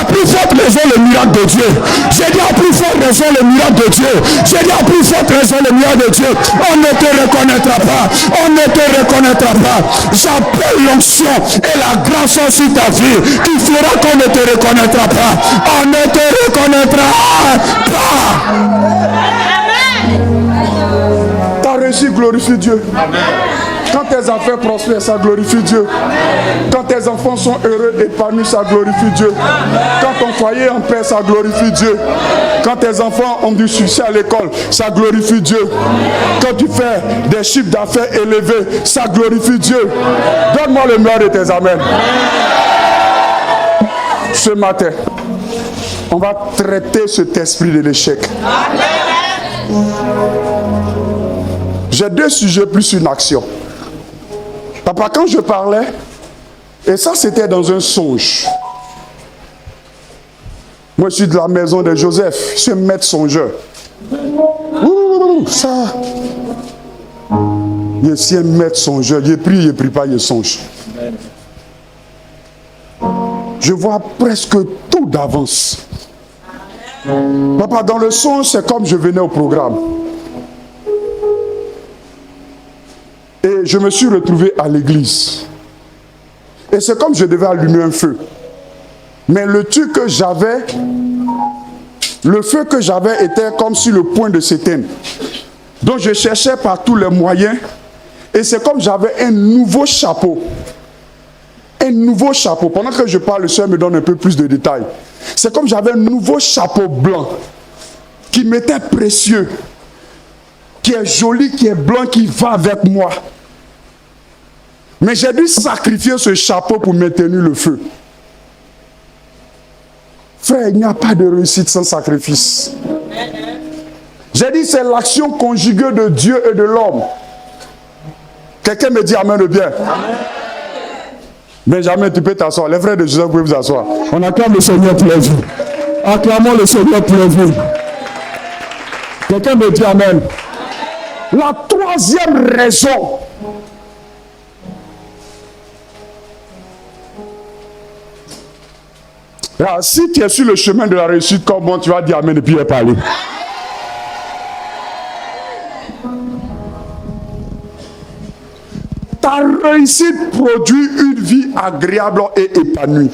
À plus forte raison le miracle de Dieu. J'ai dit à plus forte raison le miracle de Dieu. J'ai dit à plus forte raison le miracle de Dieu. On ne te reconnaîtra pas. On ne te reconnaîtra pas. J'appelle l'onction et la grâce sur ta vie qui fera qu'on ne te reconnaîtra pas. On ne te reconnaîtra pas. Ta réussite glorifie Dieu. Amen. Quand tes affaires prospèrent, ça glorifie Dieu. Quand tes enfants sont heureux, épanouis, ça glorifie Dieu. Quand ton foyer est en paix, ça glorifie Dieu. Quand tes enfants ont du succès à l'école, ça glorifie Dieu. Quand tu fais des chiffres d'affaires élevés, ça glorifie Dieu. Donne-moi le meilleur de tes amens. Ce matin, on va traiter cet esprit de l'échec. J'ai deux sujets plus une action. Papa, quand je parlais, et ça c'était dans un songe. Moi je suis de la maison de Joseph, je suis maître songeur. Ça. Je suis un maître songeur, je prie pas, je songe. Je vois presque tout d'avance. Papa, dans le songe, c'est comme je venais au programme. Et je me suis retrouvé à l'église. Et c'est comme je devais allumer un feu. Mais le feu que j'avais était comme sur le point de s'éteindre. Donc je cherchais par tous les moyens. Et c'est comme j'avais un nouveau chapeau. Un nouveau chapeau. Pendant que je parle, le Seigneur me donne un peu plus de détails. C'est comme j'avais un nouveau chapeau blanc qui m'était précieux, qui est joli, qui est blanc, qui va avec moi. Mais j'ai dû sacrifier ce chapeau pour maintenir le feu. Frère, il n'y a pas de réussite sans sacrifice. J'ai dit, c'est l'action conjuguée de Dieu et de l'homme. Quelqu'un me dit amen de bien. Benjamin, tu peux t'asseoir. Les frères de Jésus, vous pouvez vous asseoir. On acclame le Seigneur pour vous. Acclamons le Seigneur pour vous. Quelqu'un me dit amen. La troisième raison. Alors, si tu es sur le chemin de la réussite, comment tu vas dire amen et puis parler. Ta réussite produit une vie agréable et épanouie.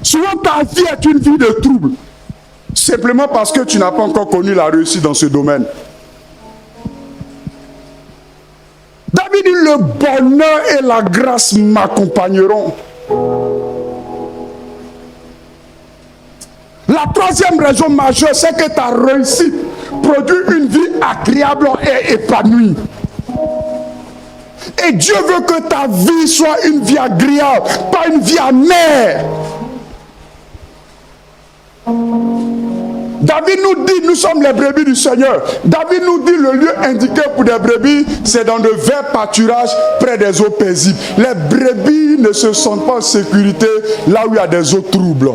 Souvent, ta vie est une vie de trouble. Simplement parce que tu n'as pas encore connu la réussite dans ce domaine. David dit, le bonheur et la grâce m'accompagneront. La troisième raison majeure, c'est que ta réussite produit une vie agréable et épanouie. Et Dieu veut que ta vie soit une vie agréable, pas une vie amère. David nous dit, nous sommes les brebis du Seigneur. David nous dit, le lieu indiqué pour des brebis, c'est dans de verts pâturages près des eaux paisibles. Les brebis ne se sentent pas en sécurité là où il y a des eaux troubles.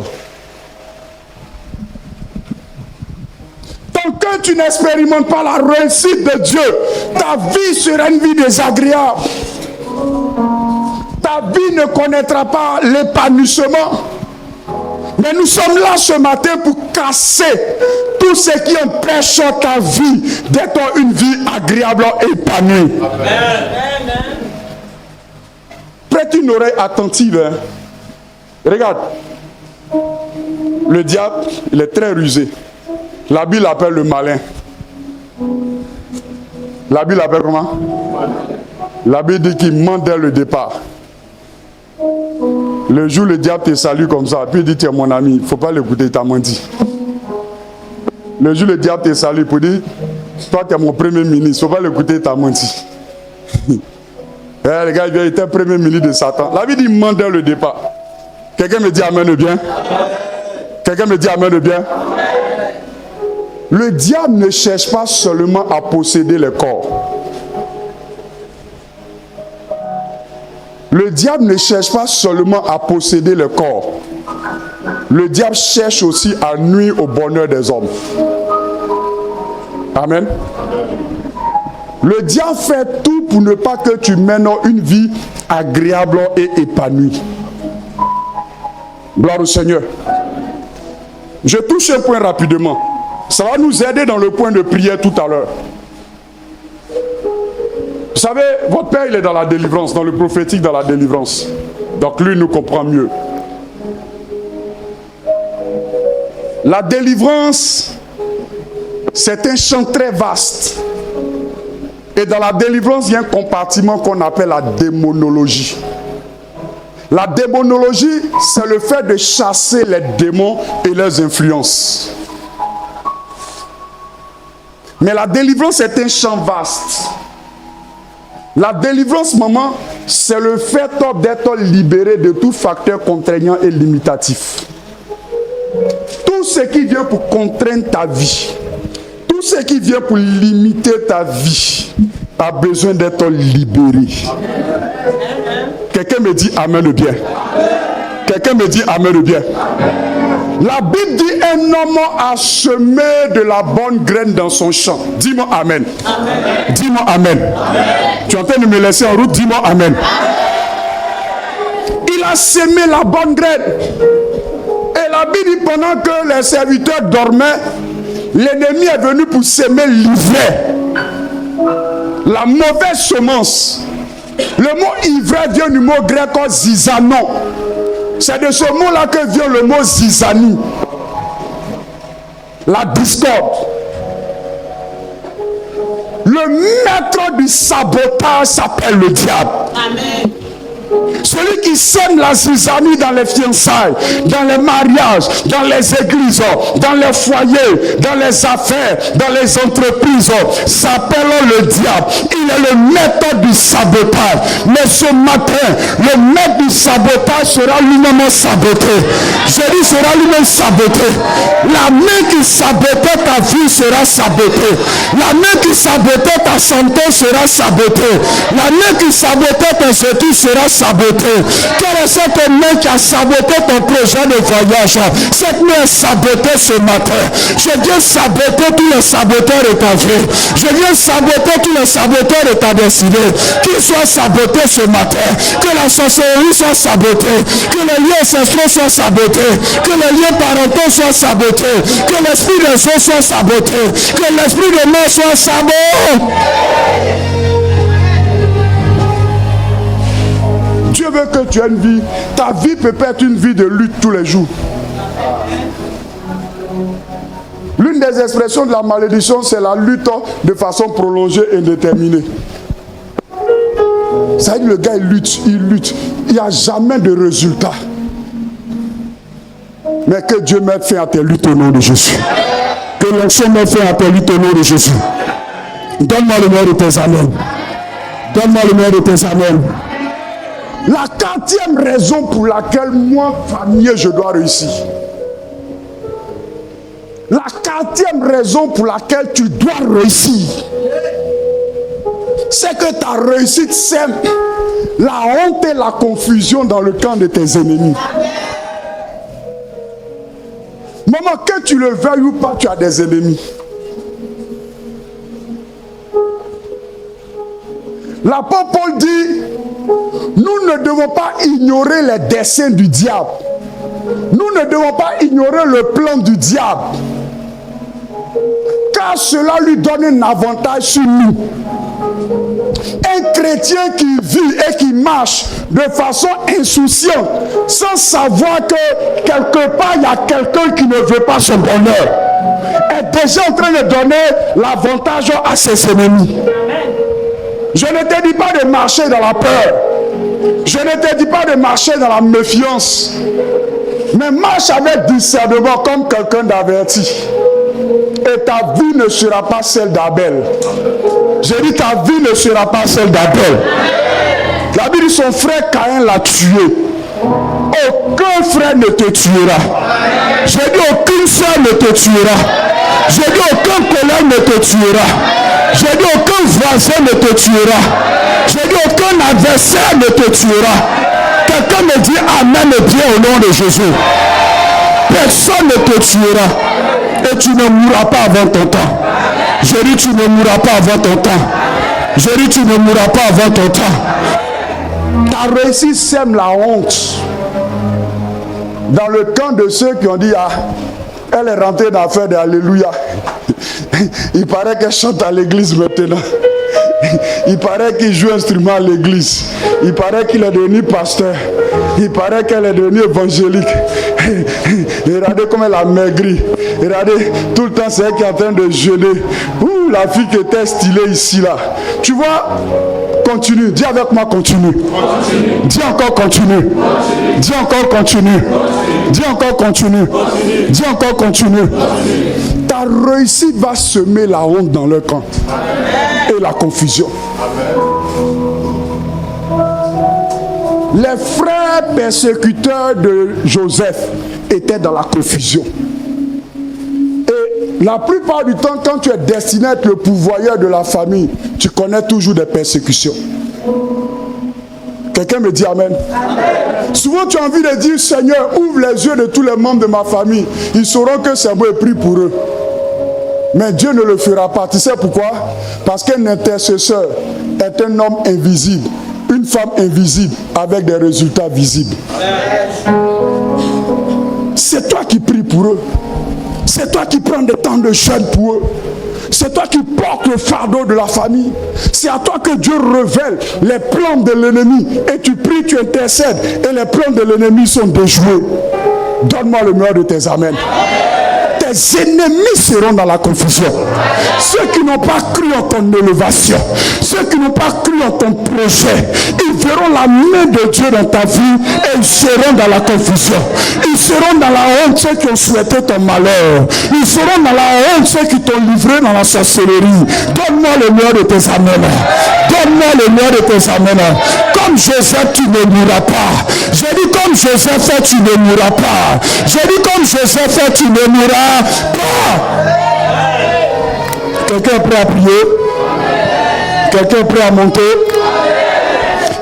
Tant que tu n'expérimentes pas la réussite de Dieu, ta vie sera une vie désagréable. Ta vie ne connaîtra pas l'épanouissement. Mais nous sommes là ce matin pour casser tout ce qui empêche ta vie d'être une vie agréable et épanouie. Amen. Prête une oreille attentive. Hein? Regarde. Le diable, il est très rusé. La Bible l'appelle le malin. La Bible l'appelle comment? La Bible dit qu'il ment dès le départ. Le jour le diable te salue comme ça, puis il dit tu es mon ami, il ne faut pas l'écouter, il t'a menti. Le jour le diable te salue pour dire toi tu es mon premier ministre, il ne faut pas l'écouter, il t'a menti. Le gars il était premier ministre de Satan. La Bible dit ment dès le départ. Quelqu'un me dit amen de bien? Quelqu'un me dit amen de bien? Le diable ne cherche pas seulement à posséder les corps. Le diable ne cherche pas seulement à posséder le corps. Le diable cherche aussi à nuire au bonheur des hommes. Amen. Le diable fait tout pour ne pas que tu mènes une vie agréable et épanouie. Gloire au Seigneur. Je touche un point rapidement. Ça va nous aider dans le point de prière tout à l'heure. Vous savez, votre père, il est dans la délivrance, dans le prophétique, dans la délivrance. Donc lui, nous comprend mieux. La délivrance, c'est un champ très vaste. Et dans la délivrance, il y a un compartiment qu'on appelle la démonologie. La démonologie, c'est le fait de chasser les démons et leurs influences. Mais la délivrance est un champ vaste. La délivrance, maman, c'est le fait d'être libéré de tout facteur contraignant et limitatif. Tout ce qui vient pour contraindre ta vie, tout ce qui vient pour limiter ta vie, a besoin d'être libéré. Quelqu'un me dit amen de bien. Quelqu'un me dit amen de bien. La Bible dit un homme a semé de la bonne graine dans son champ. Dis-moi amen. Amen. Dis-moi amen. Amen. Tu es en train de me laisser en route, dis-moi amen. Amen. Il a semé la bonne graine. Et la Bible dit pendant que les serviteurs dormaient, l'ennemi est venu pour semer l'hiver. la mauvaise semence. Le mot ivraie vient du mot grec zizanon. C'est de ce mot-là que vient le mot zizanie. La discorde. Le maître du sabotage s'appelle le diable. Amen. Celui qui sème la zizanie dans les fiançailles, dans les mariages, dans les églises, dans les foyers, dans les affaires, dans les entreprises, s'appelle le diable. Il est le maître du sabotage. Mais ce matin, le maître du sabotage sera lui-même saboté. Jésus sera lui-même saboté. La main qui sabotait ta vie sera sabotée. La main qui sabotait ta santé sera sabotée. La main qui sabotait tes études sera sabotée. Quelle est cette main qui a saboté ton projet de voyage? Cette main est sabotée ce matin. Je viens saboter tous les saboteurs de ta vie. Je viens saboter tous les saboteurs de ta destinée. Qu'ils soient sabotés ce matin. Que la sorcellerie soit sabotée. Que les liens ancestraux soient sabotés. Que les liens parentaux soient sabotés. Que l'esprit de sang soit saboté. Que l'esprit de mort soit saboté. Dieu veut que tu aies une vie. Ta vie peut pas être une vie de lutte tous les jours. L'une des expressions de la malédiction, c'est la lutte de façon prolongée et indéterminée. Ça veut dire le gars, il lutte. Il n'y a jamais de résultat. Mais que Dieu mette fin à tes luttes au nom de Jésus. Que l'onction mette fin à tes luttes au nom de Jésus. Donne-moi le meilleur de tes amens. Donne-moi le meilleur de tes amens. La 4e raison pour laquelle moi, famille, je dois réussir. La 4e raison pour laquelle tu dois réussir, c'est que ta réussite sème la honte et la confusion dans le camp de tes ennemis. Maman, que tu le veuilles ou pas, tu as des ennemis. L'apôtre Paul dit, nous ne devons pas ignorer les desseins du diable. Nous ne devons pas ignorer le plan du diable. Car cela lui donne un avantage sur nous. Un chrétien qui vit et qui marche de façon insouciante, sans savoir que quelque part il y a quelqu'un qui ne veut pas son bonheur, est déjà en train de donner l'avantage à ses ennemis. Je ne te dis pas de marcher dans la peur. Je ne te dis pas de marcher dans la méfiance. Mais marche avec discernement comme quelqu'un d'averti. Et ta vie ne sera pas celle d'Abel. J'ai dit ta vie ne sera pas celle d'Abel. La Bible dit son frère Caïn l'a tué. Aucun frère ne te tuera. J'ai dit aucune soeur ne te tuera. J'ai dit aucun collègue ne te tuera. J'ai dit aucun voisin ne te tuera. J'ai dit aucun adversaire ne te tuera. Quelqu'un me dit amen et bien au nom de Jésus. Personne ne te tuera. Et tu ne mourras pas avant ton temps. J'ai dit tu ne mourras pas avant ton temps. J'ai dit tu ne mourras pas avant ton temps. Ta réussite sème la honte dans le camp de ceux qui ont dit ah, elle est rentrée dans l'affaire d'Alléluia. Il paraît qu'elle chante à l'église maintenant. Il paraît qu'il joue instrument à l'église. Il paraît qu'il est devenu pasteur. Il paraît qu'elle est devenue évangélique. Regardez comment elle a maigri. Regardez, tout le temps c'est elle qui est en train de jeûner. Ouh, la fille qui était stylée ici là. Tu vois, continue. Dis avec moi, continue. Dis encore continue. Dis encore continue. Dis encore continue. Dis encore continue. Ta réussite va semer la honte dans leur camp. Et la confusion. Les frères persécuteurs de Joseph étaient dans la confusion. Et la plupart du temps, quand tu es destiné à être le pourvoyeur de la famille, tu connais toujours des persécutions. Quelqu'un me dit amen. Amen. Souvent tu as envie de dire, Seigneur, ouvre les yeux de tous les membres de ma famille. Ils sauront que c'est moi et prie pour eux. Mais Dieu ne le fera pas. Tu sais pourquoi? Parce qu'un intercesseur est un homme invisible, une femme invisible avec des résultats visibles. C'est toi qui pries pour eux. C'est toi qui prends des temps de jeûne pour eux. C'est toi qui portes le fardeau de la famille. C'est à toi que Dieu révèle les plans de l'ennemi. Et tu pries, tu intercèdes. Et les plans de l'ennemi sont déjoués. Donne-moi le meilleur de tes amens. Tes ennemis seront dans la confusion. Ceux qui n'ont pas cru en ton élévation, ceux qui n'ont pas cru en ton projet, ils verront la main de Dieu dans ta vie et ils seront dans la confusion. Ils seront dans la honte ceux qui ont souhaité ton malheur. Ils seront dans la honte ceux qui t'ont livré dans la sorcellerie. Donne-moi le meilleur de tes amens. Donne-moi le meilleur de tes amens. Comme Joseph, tu ne mourras pas. J'ai dit comme Joseph, tu ne mourras pas. J'ai dit comme Joseph, tu ne mourras pas. Quelqu'un est prêt à prier? Quelqu'un est prêt à monter?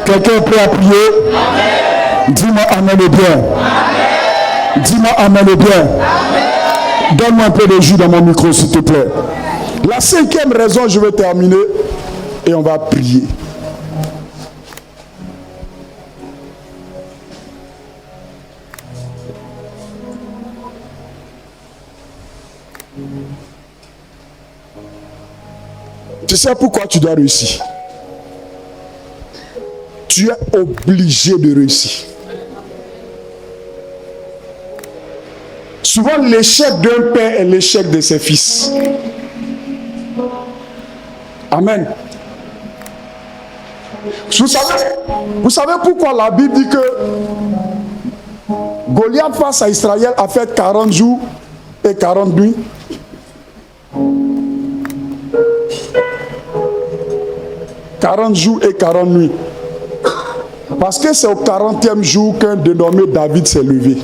Quelqu'un est prêt à prier? Dis-moi amen le bien. Dis-moi amen le bien. Donne-moi un peu de jus dans mon micro, s'il te plaît. La cinquième raison, je vais terminer et on va prier. Tu sais pourquoi tu dois réussir? Tu es obligé de réussir. Souvent, l'échec d'un père est l'échec de ses fils. Amen. Vous savez pourquoi la Bible dit que Goliath face à Israël a fait 40 jours et 40 nuits? « 40 jours et 40 nuits. » Parce que c'est au 40e jour qu'un dénommé David s'est levé.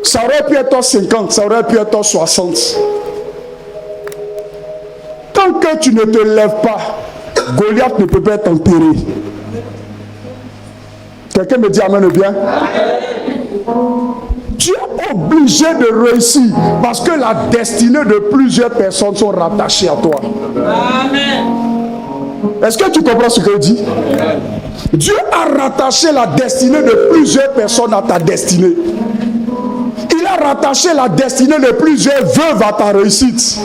Ça aurait pu être 50, ça aurait pu être 60. Tant que tu ne te lèves pas, Goliath ne peut pas être enterré. Quelqu'un me dit amen bien? Tu es obligé de réussir parce que la destinée de plusieurs personnes sont rattachées à toi. Amen. Est-ce que tu comprends ce que je dis? Dieu a rattaché la destinée de plusieurs personnes à ta destinée. Il a rattaché la destinée de plusieurs veuves à ta réussite.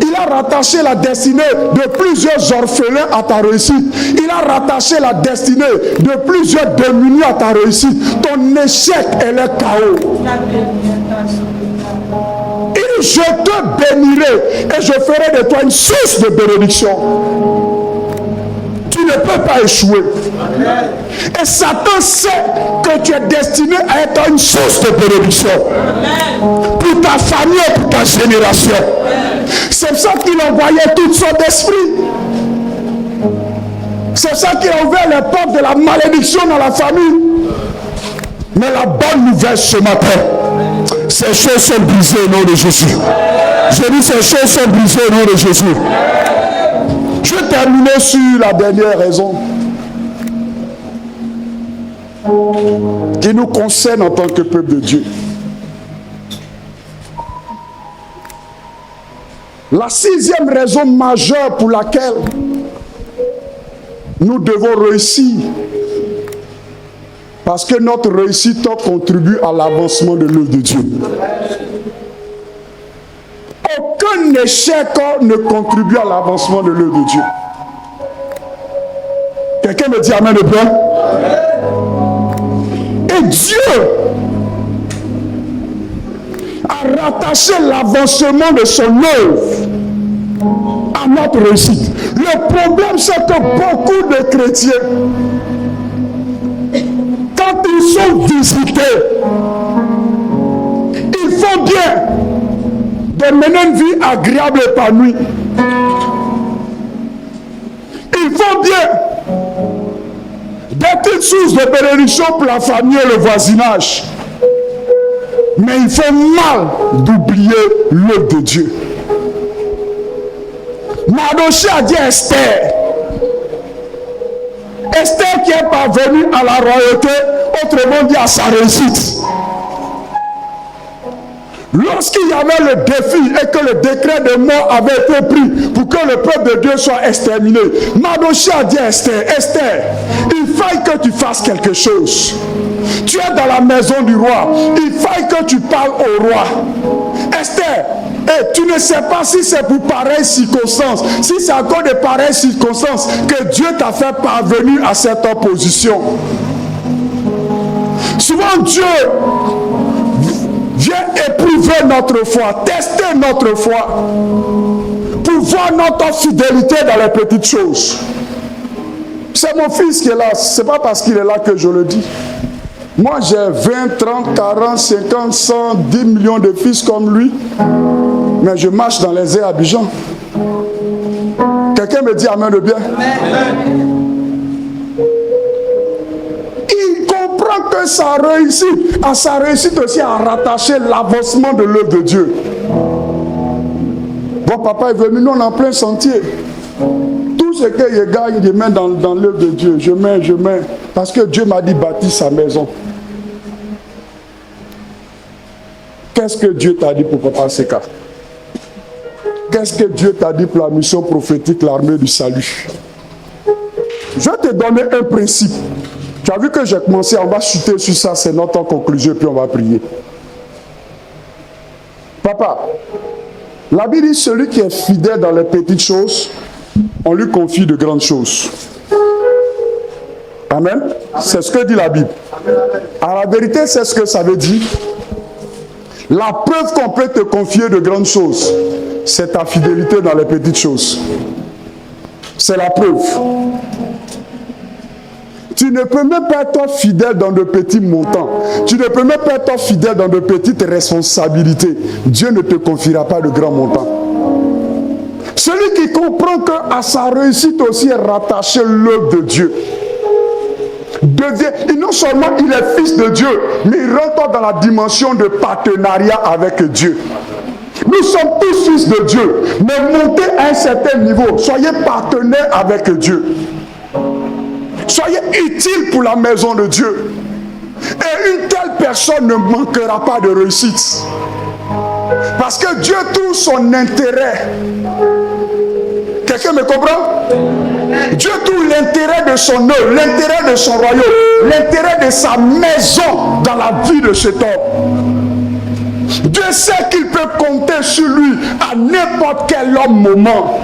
Il a rattaché la destinée de plusieurs orphelins à ta réussite. Il a rattaché la destinée de plusieurs démunis à ta réussite. Ton échec est le chaos. Et je te bénirai et je ferai de toi une source de bénédiction. Tu ne peux pas échouer. Et Satan sait que tu es destiné à être une source de bénédiction pour ta famille et pour ta génération. C'est pour ça qu'il envoyait toutes sortes d'esprits. C'est ça qui a ouvert les portes de la malédiction dans la famille. Mais la bonne nouvelle ce matin, ces choses sont brisées au nom de Jésus. Je dis ces choses sont brisées au nom de Jésus. Je vais terminer sur la dernière raison qui nous concerne en tant que peuple de Dieu. La sixième raison majeure pour laquelle nous devons réussir, parce que notre réussite contribue à l'avancement de l'œuvre de Dieu. Aucun échec ne contribue à l'avancement de l'œuvre de Dieu. Quelqu'un me dit amen de bien? Et Dieu a rattaché l'avancement de son œuvre à notre réussite. Le problème, c'est que beaucoup de chrétiens, quand ils sont visités, ils font bien de mener une vie agréable et épanouie. Ils font bien d'être une source de bénédiction pour la famille et le voisinage. Mais il fait mal d'oublier l'œuvre de Dieu. Mardochée a dit à Esther. Esther qui est parvenue à la royauté, autrement dit à sa réussite. Lorsqu'il y avait le défi et que le décret de mort avait été pris pour que le peuple de Dieu soit exterminé, Mardochée a dit à Esther, Esther, il faille que tu fasses quelque chose. Tu es dans la maison du roi, il faille que tu parles au roi. Esther, Et tu ne sais pas si c'est pour pareilles circonstances, si c'est à cause de pareilles circonstances que Dieu t'a fait parvenir à cette position. Souvent Dieu vient éprouver notre foi, tester notre foi, pour voir notre fidélité dans les petites choses. C'est mon fils qui est là, ce n'est pas parce qu'il est là que je le dis. Moi j'ai 20, 30, 40, 50, 100, 10 millions de fils comme lui, mais je marche dans les airs à Abidjan. Quelqu'un me dit amen de bien? Il comprend que sa réussite aussi à rattacher l'avancement de l'œuvre de Dieu. Bon, papa est venu, nous on est en plein sentier. Tout ce que je gagne, je mets dans l'œuvre de Dieu. Je mets. Parce que Dieu m'a dit bâtir sa maison. Qu'est-ce que Dieu t'a dit pour Papa Seka? Qu'est-ce que Dieu t'a dit pour la mission prophétique, l'armée du salut? Je vais te donner un principe. Tu as vu que j'ai commencé, on va chuter sur ça, c'est notre conclusion, puis on va prier. Papa, la Bible dit celui qui est fidèle dans les petites choses, on lui confie de grandes choses. Amen. C'est ce que dit la Bible. À la vérité, c'est ce que ça veut dire. La preuve qu'on peut te confier de grandes choses, c'est ta fidélité dans les petites choses. C'est la preuve. Tu ne peux même pas être fidèle dans de petits montants. Tu ne peux même pas être fidèle dans de petites responsabilités. Dieu ne te confiera pas de grands montants. Celui qui comprend qu'à sa réussite aussi est rattaché l'œuvre de Dieu. Et non seulement il est fils de Dieu, mais il rentre dans la dimension de partenariat avec Dieu. Nous sommes tous fils de Dieu, mais montez à un certain niveau. Soyez partenaires avec Dieu. Soyez utiles pour la maison de Dieu. Et une telle personne ne manquera pas de réussite. Parce que Dieu trouve son intérêt. Quelqu'un me comprend? Dieu trouve l'intérêt de son œuvre, l'intérêt de son royaume, l'intérêt de sa maison dans la vie de cet homme. Dieu sait qu'il peut compter sur lui à n'importe quel moment.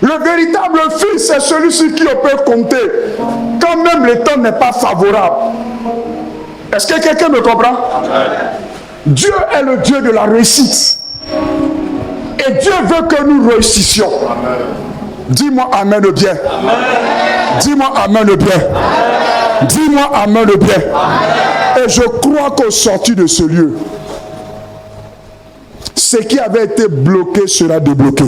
Le véritable fils, c'est celui sur qui on peut compter quand même le temps n'est pas favorable. Est-ce que quelqu'un me comprend? Dieu est le Dieu de la réussite. Et Dieu veut que nous réussissions. Dis-moi amen de bien. Dis-moi amen de bien. Dis-moi amen de bien. Et je crois qu'au sorti de ce lieu, ce qui avait été bloqué sera débloqué.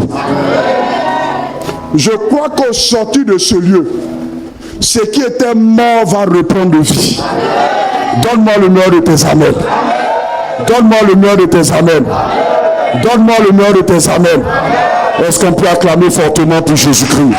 Je crois qu'au sorti de ce lieu, ce qui était mort va reprendre vie. Donne-moi le meilleur de tes amens. Donne-moi le meilleur de tes amens. Donne-moi le meilleur de tes amens. Est-ce qu'on peut acclamer fortement pour Jésus-Christ?